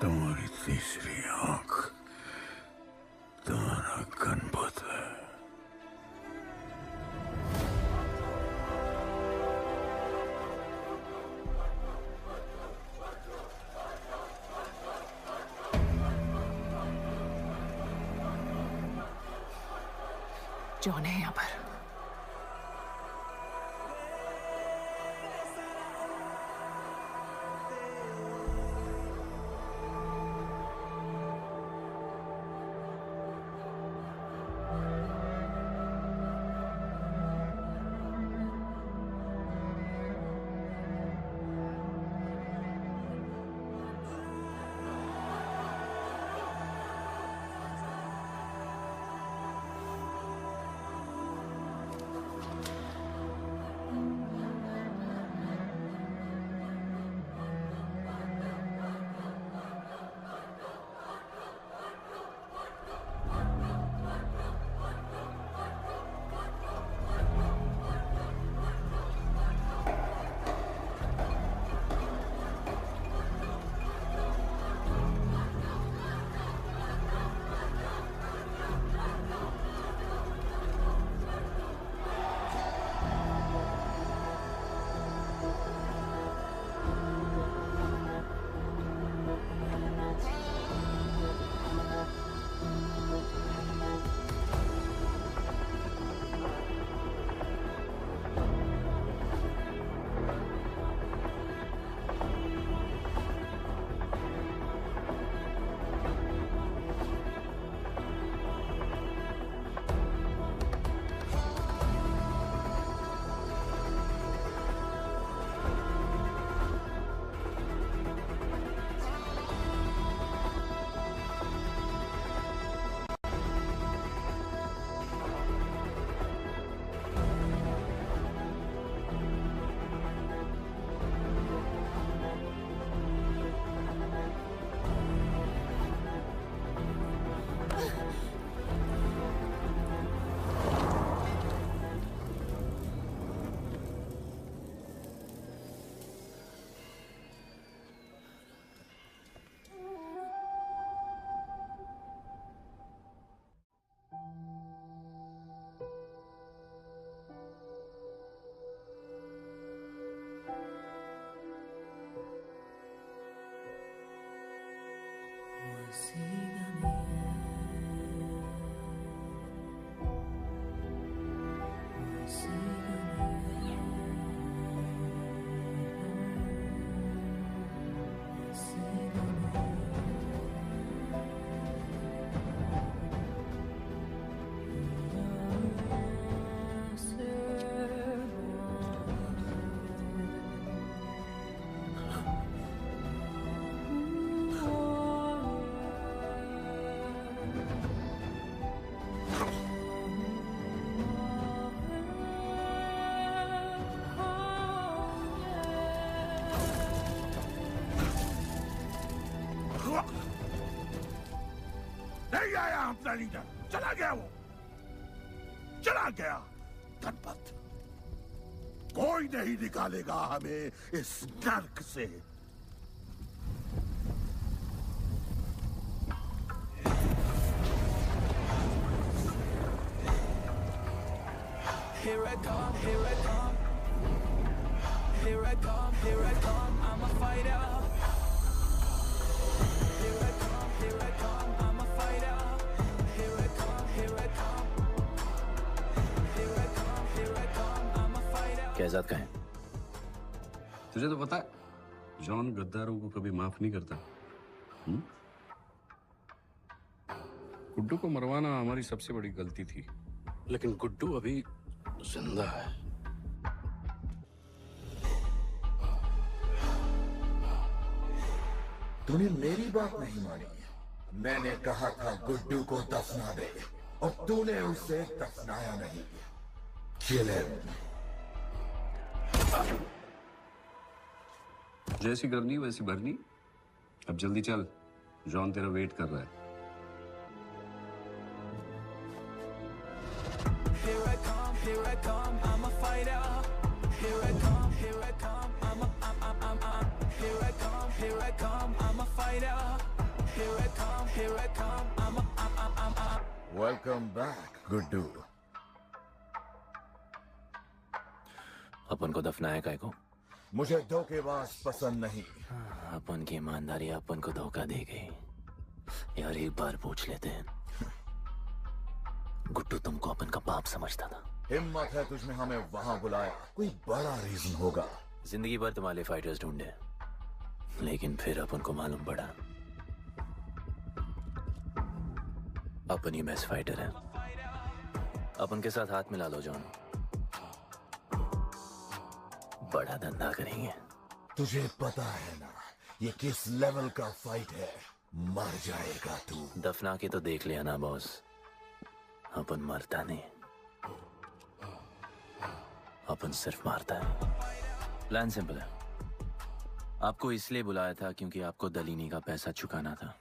तुम्हारी तीसरी आंख तुम्हारा गणपत है। जॉन है यहाँ पर। अपना लीडर, चला गया वो, चला गया। धनपत, कोई नहीं निकालेगा हमें इस नर्क से। Here I come, here I come. Here I come, here I come, I'm a fighter. Here I come, here I come, I'm a fighter. Here I come, here I come. Here I come, here I come, I'm a fighter. Kaizad का है? तुझे तो पता है, जॉन गद्दारों को कभी माफ नहीं करता। गुड्डू को मरवाना हमारी सबसे बड़ी गलती थी, लेकिन गुड्डू अभी जिंदा है। तूने मेरी बात नहीं मानी। मैंने कहा था गुड्डू को दफना दे और तूने उसे दफनाया नहीं। Kill him. जैसी करनी वैसी भरनी। अब जल्दी चल, जॉन तेरा वेट कर रहा है। Here I come, here I come, I'm a fighter. Here I come, here I come, I'm here I come, here I come, I'm a fighter. Here I come, here I come, I'm Welcome back, Guddu. अपन को दफनाया काय को? मुझे धोखेबाज पसंद नहीं। अपन की ईमानदारी अपन को धोखा दे गई। यार एक बार पूछ लेते हैं, गुड्डू तुमको अपन का बाप समझता था। हिम्मत है तुझने हमें वहां बुलाया, कोई बड़ा रीजन होगा। जिंदगी भर तुम्हारे फाइटर्स ढूंढे, लेकिन फिर अपन को मालूम पड़ा अपन ही बेस्ट फाइटर है। अपन के साथ हाथ मिला लो जॉन, बड़ा धंधा करेंगे। तुझे पता है ना ये किस लेवल का फाइट है? मर जाएगा तू। दफना के तो देख लिया ना बॉस, अपन मरता नहीं, अपन सिर्फ मारता है। प्लान सिंपल है, आपको इसलिए बुलाया था क्योंकि आपको दलीनी का पैसा चुकाना था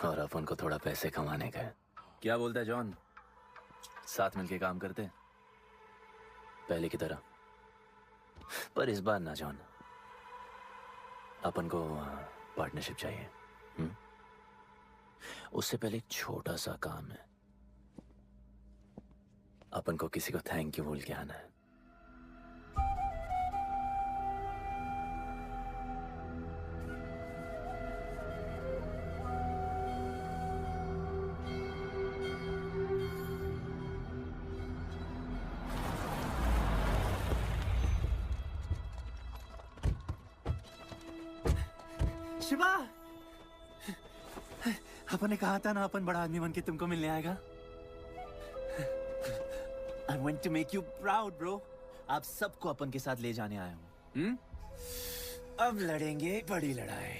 और अपन को थोड़ा पैसे कमाने का है। क्या बोलता है जॉन, साथ मिलके काम करते पहले की तरह? पर इस बार ना जॉन, अपन को पार्टनरशिप चाहिए। उससे पहले एक छोटा सा काम है, अपन को किसी को थैंक यू बोल के आना है। शिवा, अपन ने कहा था ना अपन बड़ा आदमी बन के तुमको मिलने आएगा। I want to make you proud, bro. आप सबको अपन के साथ ले जाने आया हूँ। अब लड़ेंगे बड़ी लड़ाई,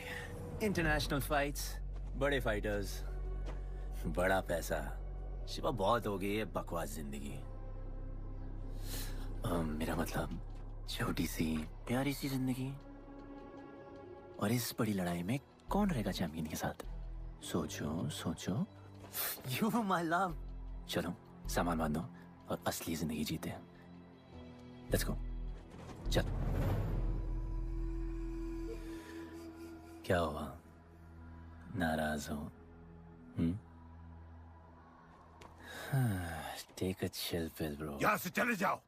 इंटरनेशनल फाइट्स, बड़े फाइटर्स, बड़ा पैसा। शिवा बहुत हो गई है बकवास जिंदगी। मेरा मतलब छोटी सी प्यारी सी जिंदगी, और इस बड़ी लड़ाई में कौन रहेगा चैंपियन के साथ? सोचो सोचो। You my love. चलो सामान बांधो और असली जिंदगी जीते हैं। Let's go. चल। क्या हुआ, नाराज हो? Take a chill pill, bro. यहाँ से चले जाओ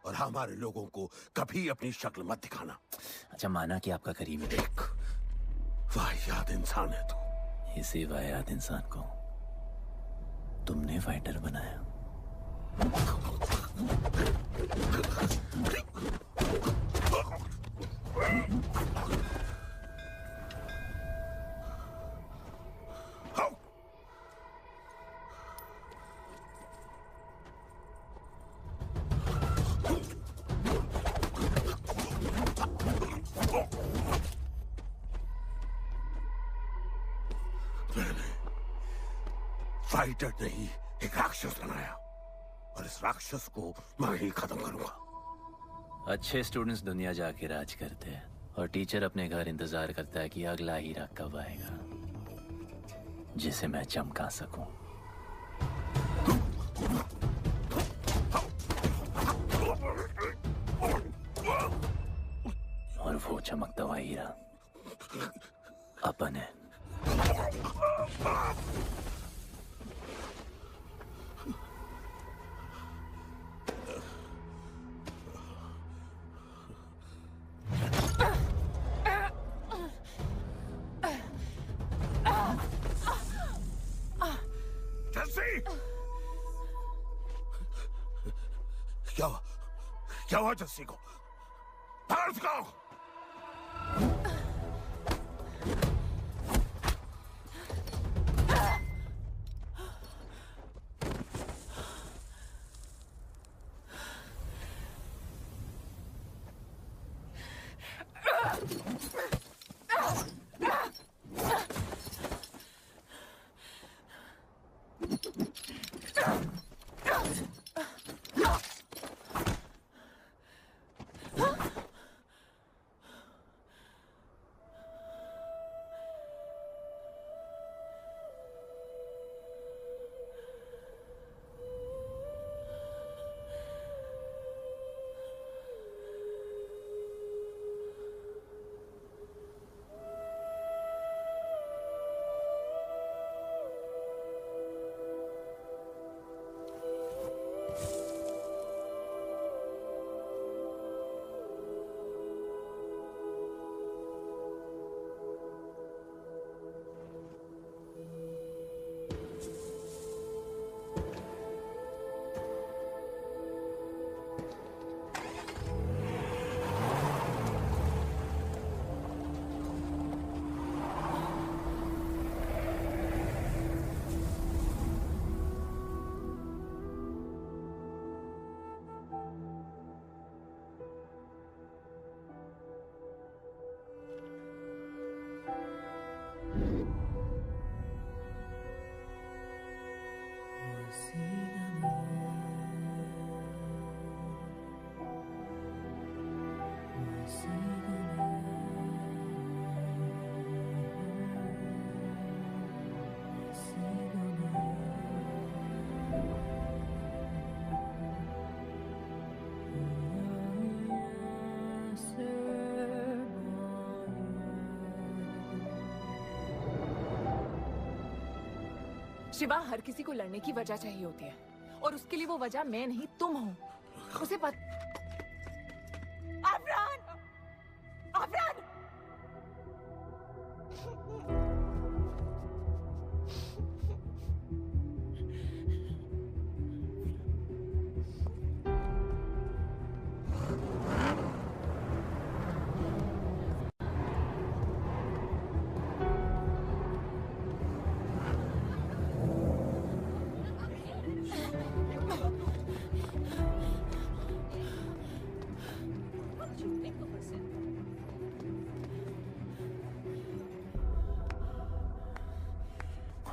और हमारे लोगों को कभी अपनी शक्ल मत दिखाना। अच्छा माना कि आपका करीबी एक वाहियात इंसान है तू। इसी वाहियात इंसान को तुमने फाइटर बनाया। फाइटर नहीं, एक राक्षस बनाया, और इस राक्षस को मैं ही खत्म करूंगा। अच्छे स्टूडेंट्स दुनिया जाके राज करते हैं और टीचर अपने घर इंतजार करता है कि अगला हीरा कब आएगा जिसे मैं चमका सकूं। और वो चमकता हुआ हीरा अपन है। क्या हुआ जस्सी को? बाहर सिखाओ। शिवा, हर किसी को लड़ने की वजह चाहिए होती है और उसके लिए वो वजह मैं नहीं तुम हो। उसे आफरान! आफरान!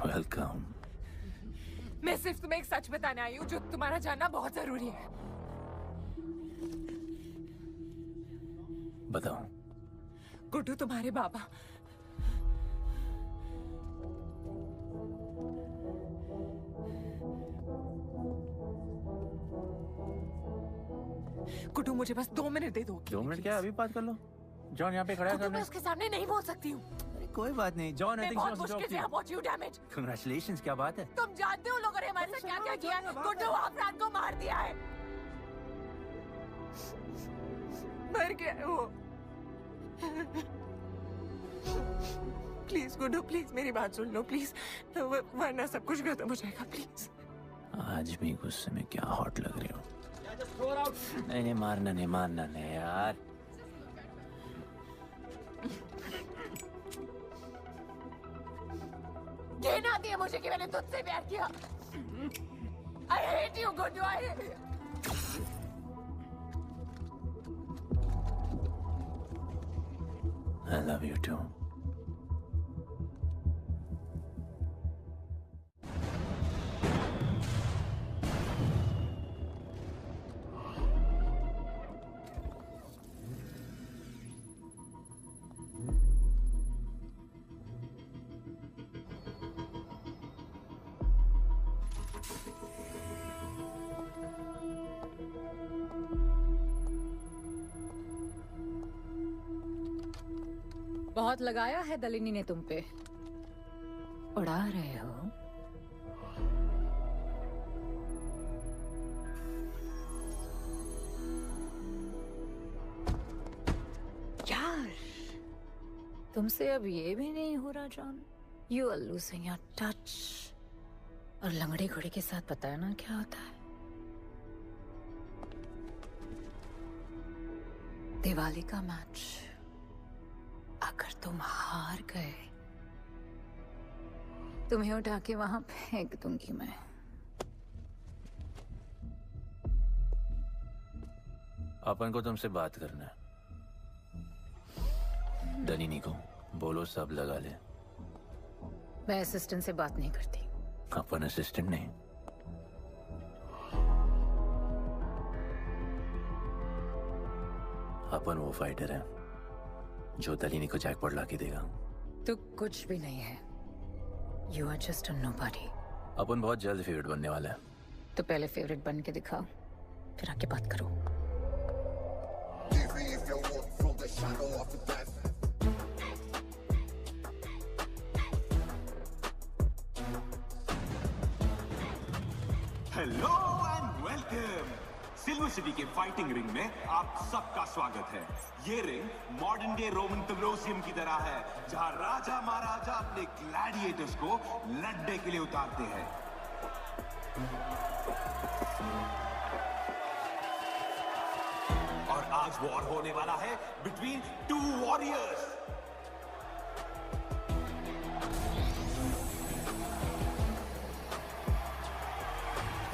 वेलकम। मैं सिर्फ तुम्हें एक सच बताने आई हूँ जो तुम्हारा जानना बहुत जरूरी है। बताओ। गुड्डू तुम्हारे बाबा गुड्डू, मुझे बस 2 मिनट दे दो। 2 मिनट क्या, अभी बात कर लो। जॉन यहाँ पे खड़ा है। मैं उसके सामने नहीं बोल सकती हूँ। कोई बात नहीं जॉन, मैं बहुत मुश्किल से यहाँ पहुंची हूँ। Damn it. कांग्रेचुलेशंस, क्या बात है। तुम जानते हो लोगों ने हमारे साथ क्या क्या किया है। गुड्डू आफरान को मार दिया है। मर गया है वो। प्लीज गुड्डू, प्लीज मेरी बात सुन लो प्लीज, वरना सब कुछ खत्म हो जाएगा। प्लीज। आज भी गुस्से में क्या हॉट लग रहे हो। नहीं, मारना नहीं यार। कहना आती है मुझे कि मैंने तुझसे प्यार किया। I hate you, Guddu. I love you too. बहुत लगाया है दलिनी ने तुम पे। उड़ा रहे हो? यार, तुमसे अब ये भी नहीं हो रहा John. You are losing your touch. और लंगड़े घोड़े के साथ पता है ना क्या होता है? दिवाली का मैच अगर तुम हार गए, तुम्हें उठा के वहां फेंक दूंगी मैं। अपन को तुमसे बात करना है। दलिनी को बोलो सब लगा ले। मैं असिस्टेंट से बात नहीं करती। अपन असिस्टेंट नहीं, अपन वो फाइटर है जो दलिनी को जैकपॉट लाके देगा। तू कुछ भी नहीं है। You are just a nobody. अपन बहुत जल्द फेवरेट बनने वाला है। तो पहले फेवरेट बन के दिखाओ, फिर आके बात करो। Hello and welcome. Silver city के फाइटिंग रिंग में आप सबका स्वागत है। ये ring modern day Roman Colosseum की तरह है, जहां राजा महाराजा अपने ग्लैडिएटर्स को लड़ने के लिए उतारते हैं। और आज वॉर होने वाला है बिटवीन टू वॉरियर्स।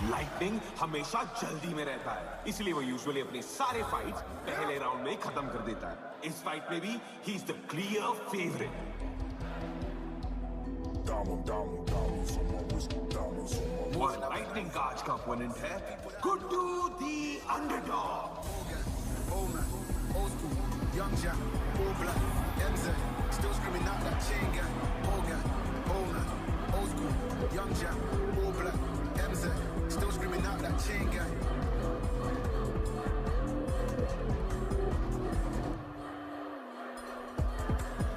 लाइटनिंग हमेशा जल्दी में रहता है, इसलिए वो यूजुअली अपने सारे फाइट्स पहले राउंड में ही खत्म कर देता है। इस फाइट में भी he is the clear favourite. और लाइटनिंग का आज का ओपोनेंट है Guddu the underdog. Young Jack, all black, MZ, still screaming out that chain gang. Old gang, old school. Young Jack, all black, MZ, still screaming out that chain gang.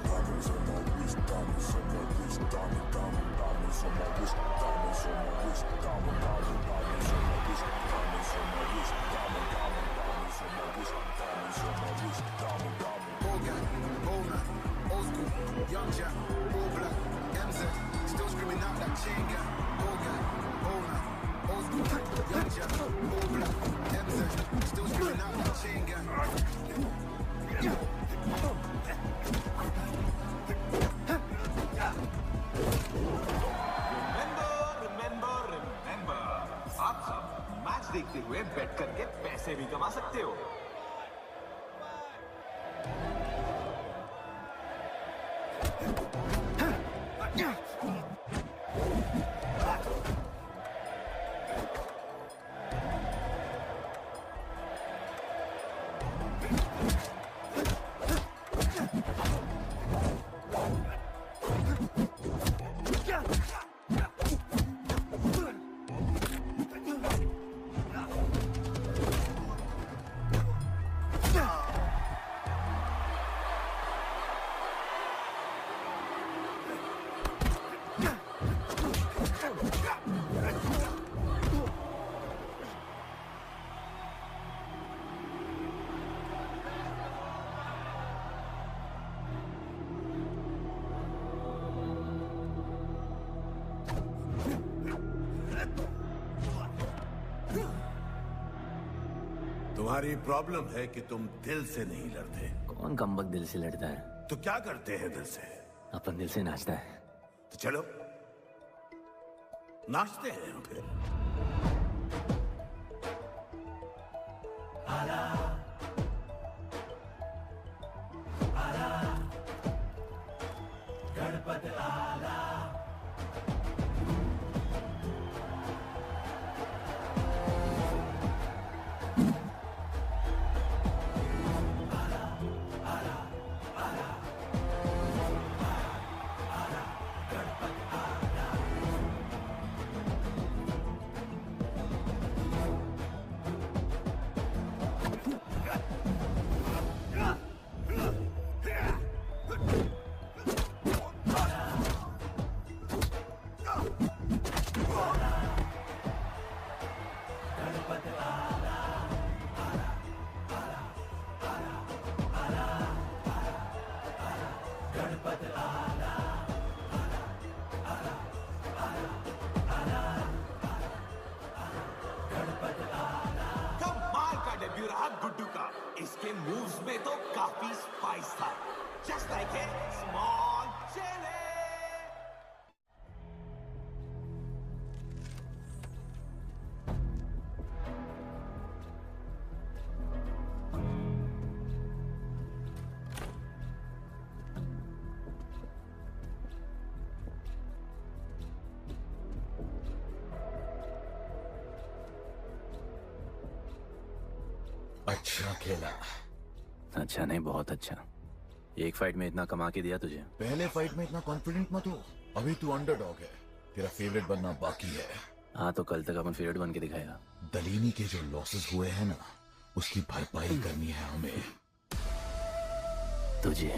Diamonds on my wrist, diamonds on my wrist, diamonds on my wrist, diamonds on my wrist, diamonds on my wrist, diamonds on my wrist, diamonds on my wrist, diamonds on my wrist, diamond. Old gang, old man, old school, young Jack, all black, MZ, still screaming out that chain gang. Old gang, old man, old school, young Jack, all black, MZ, still screaming out that chain gang. Remember, आप सब मैच देखते हुए बेट करके पैसे भी कमा सकते हो। तुम्हारी प्रॉब्लम है कि तुम दिल से नहीं लड़ते। कौन कमबख्त दिल से लड़ता है? तो क्या करते हैं दिल से? अपन दिल से नाचता है। तो चलो नाचते हैं हम फिर। गणपत आला था गुड्डू का। इसके मूव्स में तो काफी स्पाइस था। Just like a small chili. अच्छा खेला। अच्छा नहीं, बहुत अच्छा। एक फाइट में इतना कमा के दिया तुझे। पहले फाइट में इतना कॉन्फिडेंट मत हो, अभी तू अंडरडॉग है, तेरा फेवरेट बनना बाकी है। हाँ तो कल तक अपन फेवरेट बन के दिखाएगा। दलीनी के जो लॉसेस हुए हैं ना, उसकी भरपाई करनी है हमें। तुझे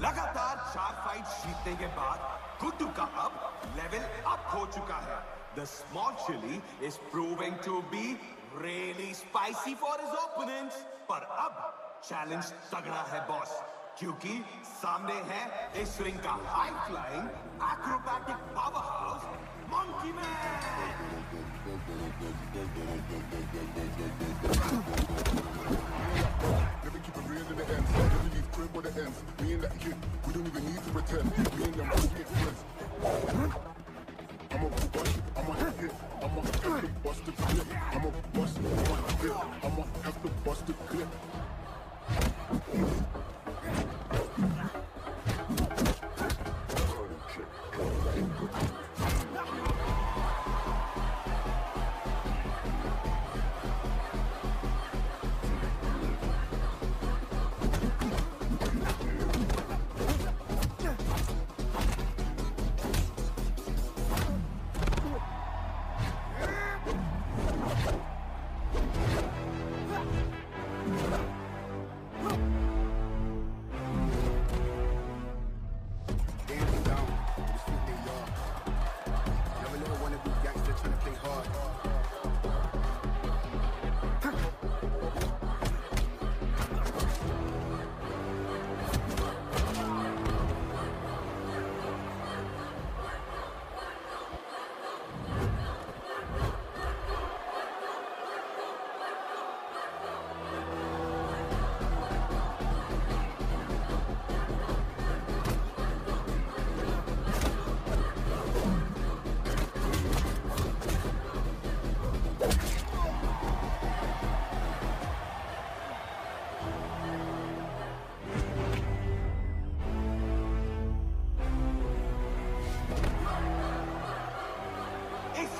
लगातार 4 फाइट जीतने के बाद गुड्डू का अब लेवल अप हो चुका है। The small chili is proving to be really spicy for his opponents. पर अब चैलेंज तगड़ा है बॉस, क्योंकि सामने है इस रिंग का high flying acrobatic power house monkey Let me keep it real to the end. Let me leave crib where the ends. Me and that kid, we don't even need to pretend. Me and them both get friends. I'm a bust, I'm a hit, I'm a have to bust the clip. I'm a bust, I'm a hit, I'm a have to bust the clip.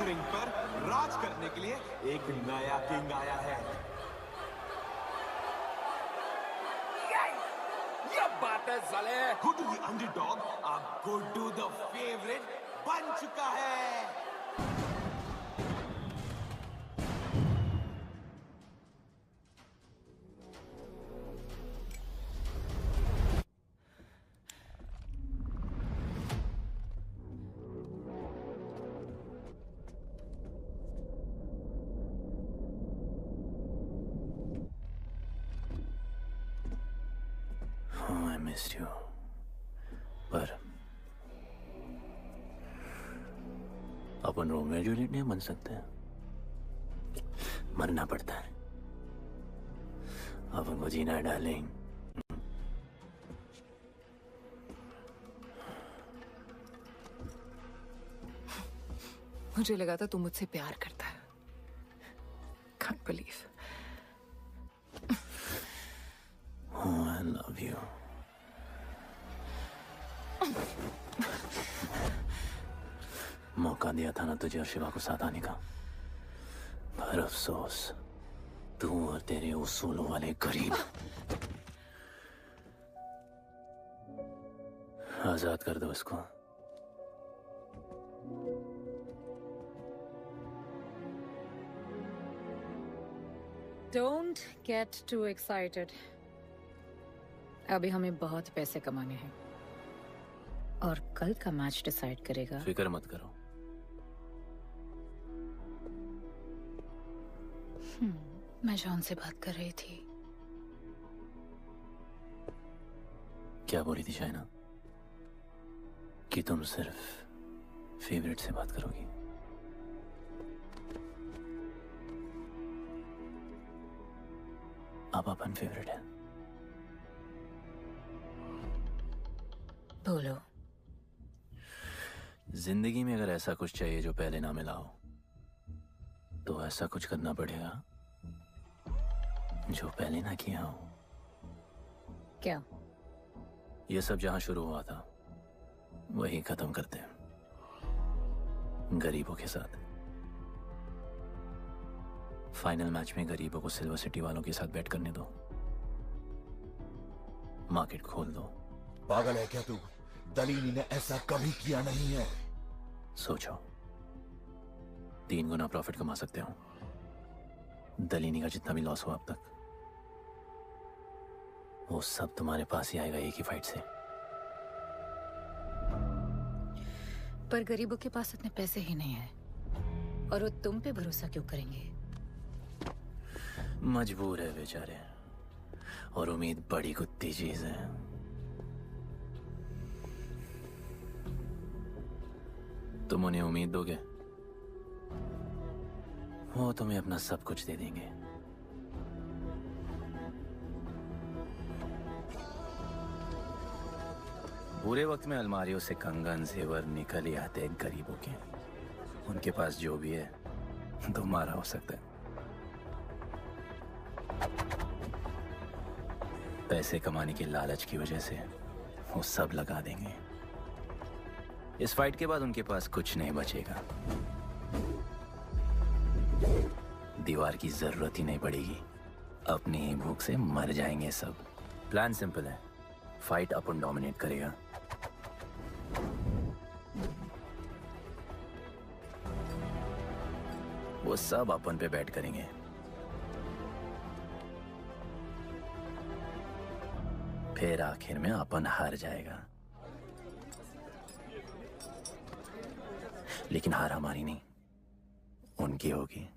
Ring पर राज करने के लिए एक नया किंग आया है। ये बात है साले। गुड्डू द अंडरडॉग अब गुड्डू द फेवरेट बन चुका है। मिस्ड यू, पर अपन रोमियो और जूलियट नहीं बन सकते, मरना पड़ता है अपन को, जीना है डार्लिंग। मुझे लगा था तू मुझसे प्यार करता है। Can't believe। Oh, I love you। मौका दिया था ना तुझे और शिवा को साथ आने का, पर अफसोस तू और तेरे उसूलों वाले गरीब। आजाद कर दो इसको। Don't get too excited। अभी हमें बहुत पैसे कमाने हैं और कल का मैच डिसाइड करेगा। फिक्र मत करो। मैं जॉन से बात कर रही थी। क्या बोली थी शाइना? कि तुम सिर्फ फेवरेट से बात करोगी? आप अपन फेवरेट है। बोलो। जिंदगी में अगर ऐसा कुछ चाहिए जो पहले ना मिला हो, तो ऐसा कुछ करना पड़ेगा जो पहले ना किया हो। क्या? ये सब जहां शुरू हुआ था वही खत्म करते हैं, गरीबों के साथ। फाइनल मैच में गरीबों को सिल्वर सिटी वालों के साथ बैट करने दो, मार्केट खोल दो। पागल है क्या तू? दलीनी ने ऐसा कभी किया नहीं है। सोचो, 3 गुना प्रॉफिट कमा सकते हो। दलीनी का जितना भी लॉस हुआ अब तक, वो सब तुम्हारे पास ही आएगा एक ही फाइट से। पर गरीबों के पास उतने पैसे ही नहीं है, और वो तुम पे भरोसा क्यों करेंगे? मजबूर है बेचारे, और उम्मीद बड़ी कुत्ती चीज है। तुम उन्हें उम्मीद दोगे, वो तुम्हें अपना सब कुछ दे देंगे। बुरे वक्त में अलमारियों से कंगन जेवर निकल ही आते हैं गरीबों के। उनके पास जो भी है तुम्हारा हो सकता है। पैसे कमाने की लालच की वजह से वो सब लगा देंगे। इस फाइट के बाद उनके पास कुछ नहीं बचेगा। दीवार की जरूरत ही नहीं पड़ेगी, अपनी ही भूख से मर जाएंगे सब। प्लान सिंपल है, फाइट अपन डोमिनेट करेगा। वो सब अपन पे बैट करेंगे। फिर आखिर में अपन हार जाएगा, लेकिन हार हमारी नहीं, उनकी होगी।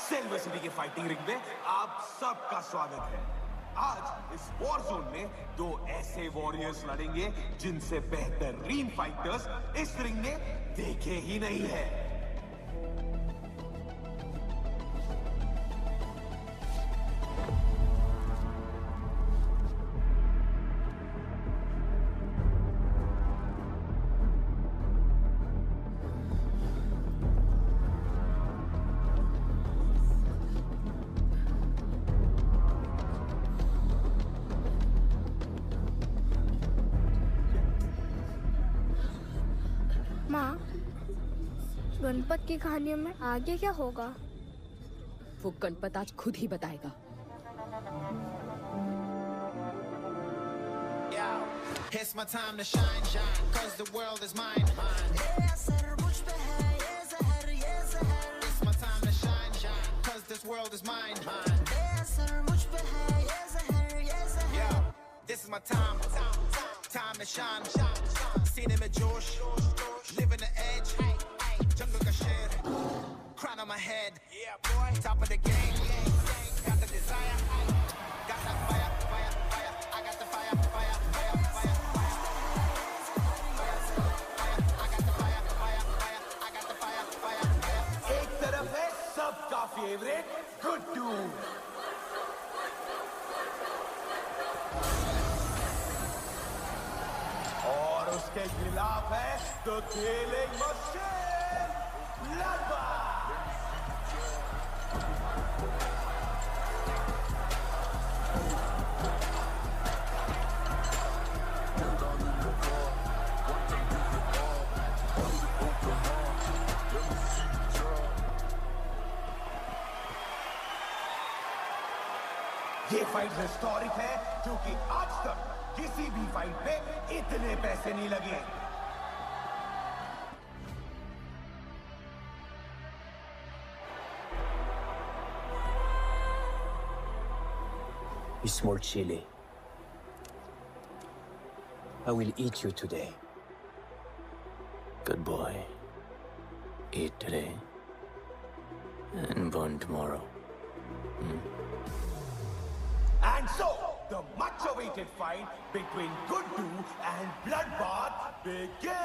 सिल्वर सिटी के फाइटिंग रिंग में आप सबका स्वागत है। आज इस वॉर जोन में 2 ऐसे वॉरियर्स लड़ेंगे जिनसे बेहतरीन फाइटर्स इस रिंग ने देखे ही नहीं है। माँ, गणपत की कहानियों में आगे क्या होगा? वो गणपत आज खुद ही बताएगा। It's my time to shine, shine, 'cause the world is mine, mine. It's my time to shine, shine, 'cause this world is mine, mine. Yo, this is my time, time to shine, scene में जोश, living the edge, jungle का शेर, crown on my head, top of the game, got the desire, got that fire, fire, fire, I got the fire, fire, fire, fire, fire, I got the fire, fire, fire, I got the fire, fire, fire. एक तरफ है सबका फेवरेट गुड्डू, और उसके खिलाफ है द किलिंग मशीन ब्लडबैथ। ये फाइट हिस्टोरिक है क्योंकि आज तक किसी भी फाइट में इतने पैसे नहीं लगे। Small chili. I will eat you today. Good boy. Eat today and burn tomorrow. And so, the much-awaited fight between Guddu and Bloodbath begins!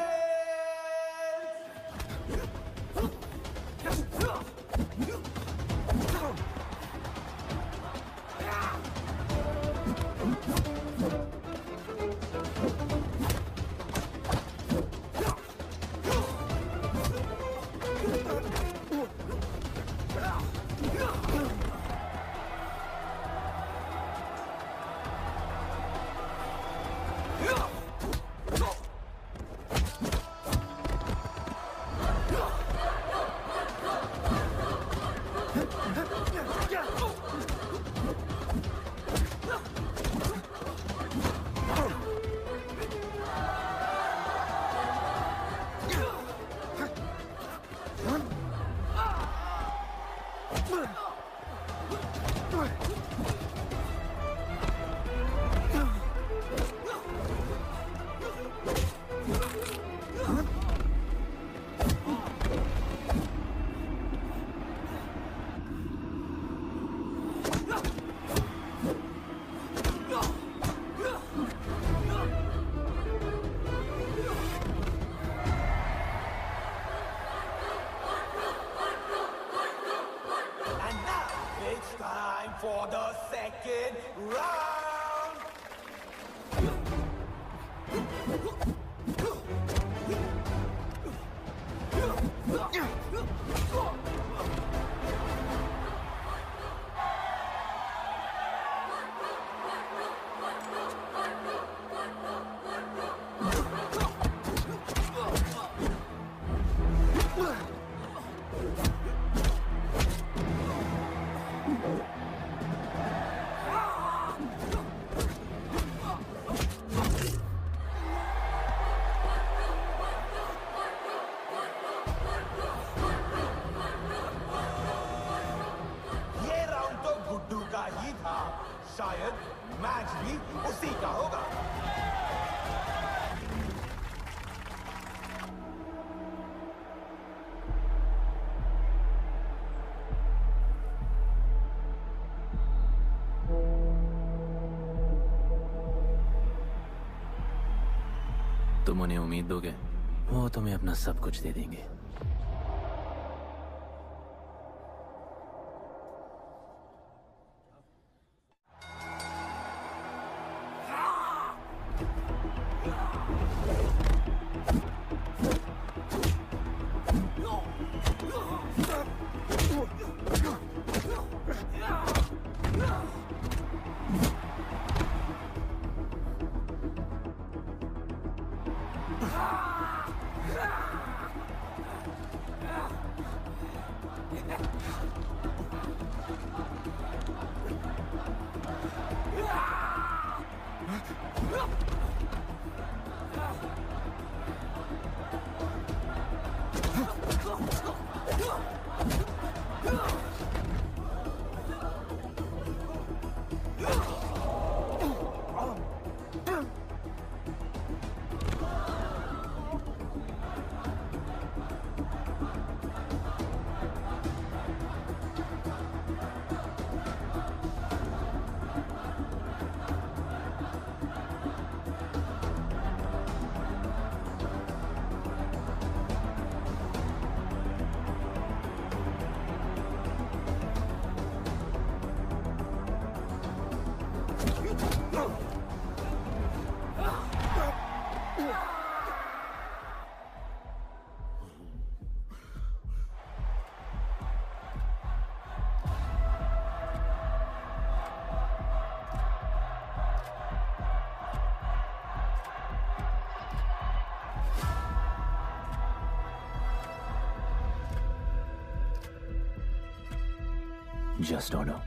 For the second round. शायद मैच भी उसी का होगा। तुम उन्हें उम्मीद दोगे, वो तुम्हें अपना सब कुछ दे देंगे। Just order.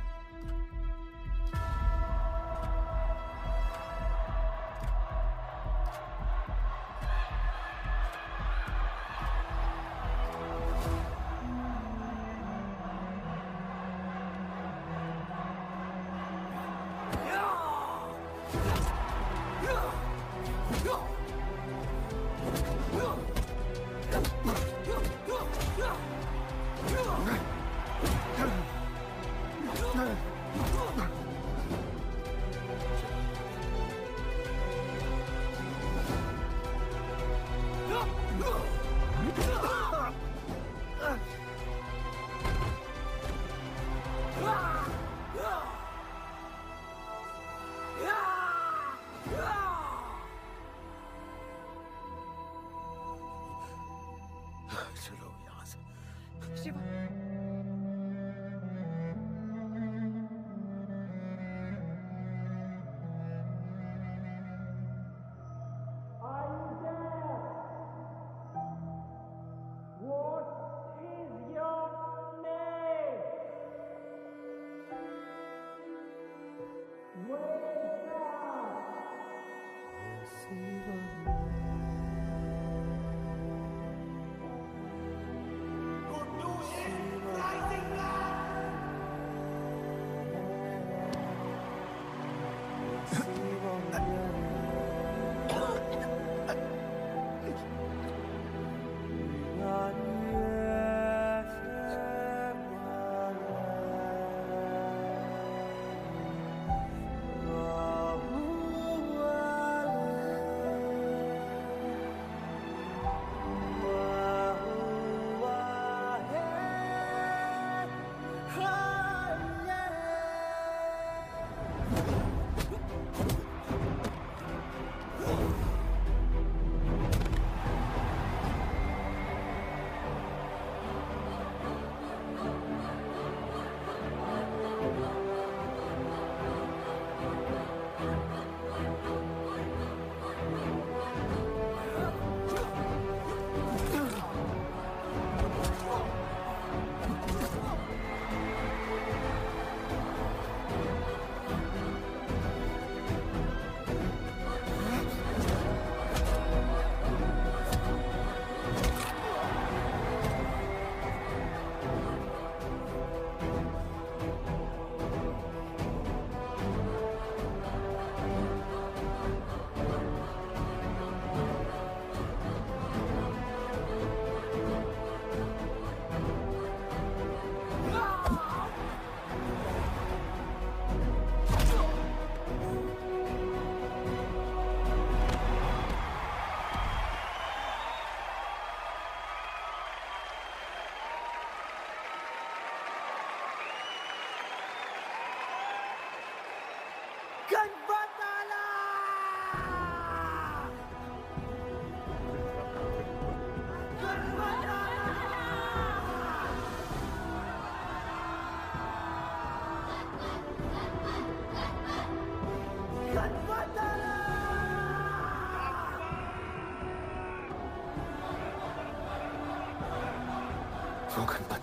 वो गणपत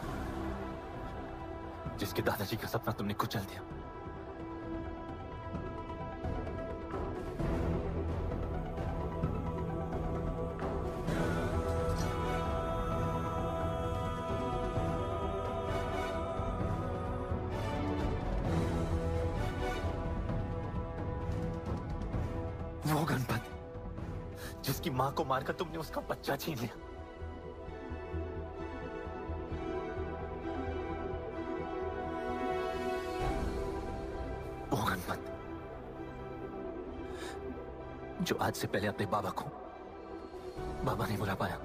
जिसके दादाजी का सपना तुमने कुचल दिया। वो गणपत जिसकी मां को मारकर तुमने उसका बच्चा छीन लिया। वो गणपत जो आज से पहले अपने बाबा को बाबा नहीं बुला पाया।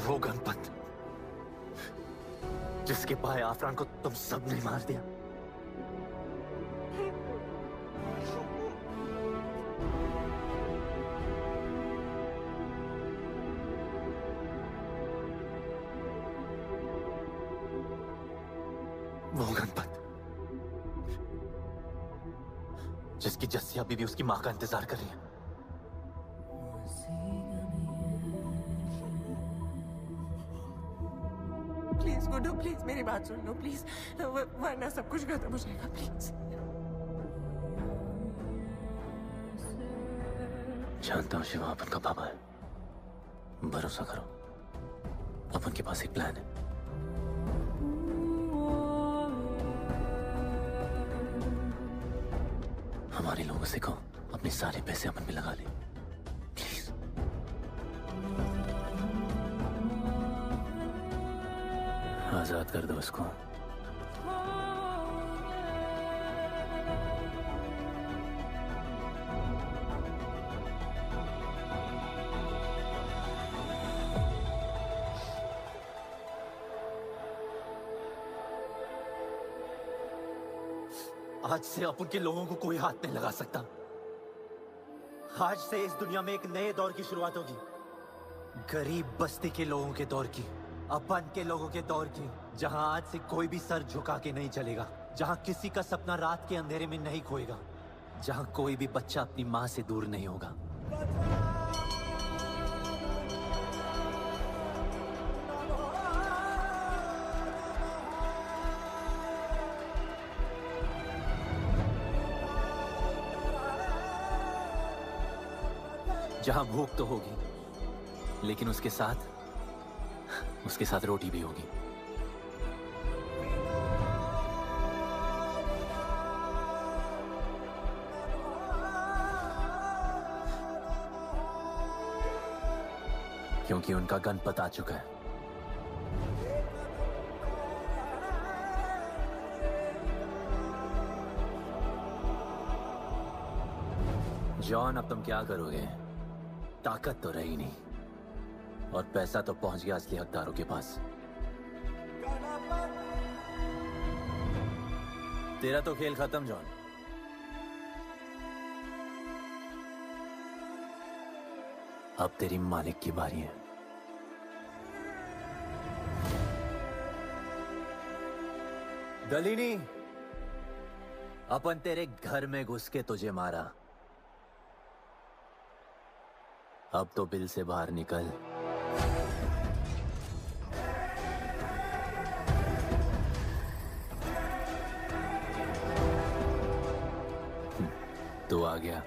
वो गणपत जिसके भाई आफरान को तुम सब ने मार दिया। वो गणपत जिसकी जस्सी अभी भी उसकी मां का इंतजार कर रही है। प्लीज गुड्डू, प्लीज मेरी बात सुन लो प्लीज, वरना सब कुछ खत्म हो जाएगा प्लीज। जानता हूँ शिवा अपन का पापा है, भरोसा करो, अपन के पास एक प्लान है। हमारे लोगों से कहो अपने सारे पैसे अपन में लगा ले प्लीज। आजाद कर दो उसको। आज से अपन के लोगों को कोई हाथ नहीं लगा सकता। आज से इस दुनिया में एक नए दौर की शुरुआत होगी, गरीब बस्ती के लोगों के दौर की, अपन के लोगों के दौर की, जहां आज से कोई भी सर झुका के नहीं चलेगा, जहां किसी का सपना रात के अंधेरे में नहीं खोएगा, जहां कोई भी बच्चा अपनी मां से दूर नहीं होगा। जहां भूख तो होगी, लेकिन उसके साथ रोटी भी होगी। क्योंकि उनका गणपत आ चुका है। जॉन, अब तुम क्या करोगे? ताकत तो रही नहीं और पैसा तो पहुंच गया असली हकदारों के पास। तेरा तो खेल खत्म जॉन। अब तेरी मालिक की बारी है। गलीनी, अपन तेरे घर में घुस के तुझे मारा, अब तो बिल से बाहर निकल। तू आ गया।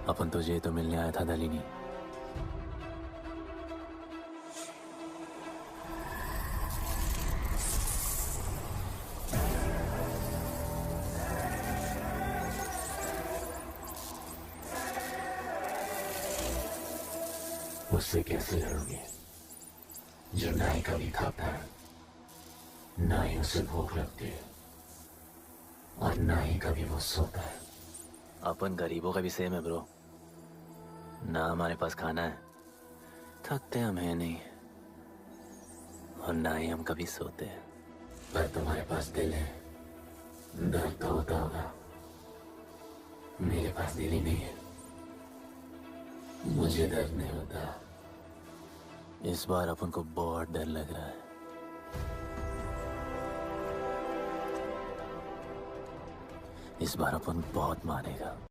अपन तुझे तो मिलने आया था दलिनी। उससे कैसे लड़ोगे जो ना ही कभी खाता है, ना ही उसे भूख लगती है, और ना ही कभी वो सोता है। अपन गरीबों का भी सेम है ब्रो। ना हमारे पास खाना है, थकते हम है नहीं, और ना ही हम कभी सोते हैं। पर तुम्हारे पास दिल है, दर्द तो होता होगा। मेरे पास दिल ही नहीं है, मुझे दर्द नहीं होता। इस बार अपन को बहुत डर लग रहा है। इस बार अपन बहुत मारेगा।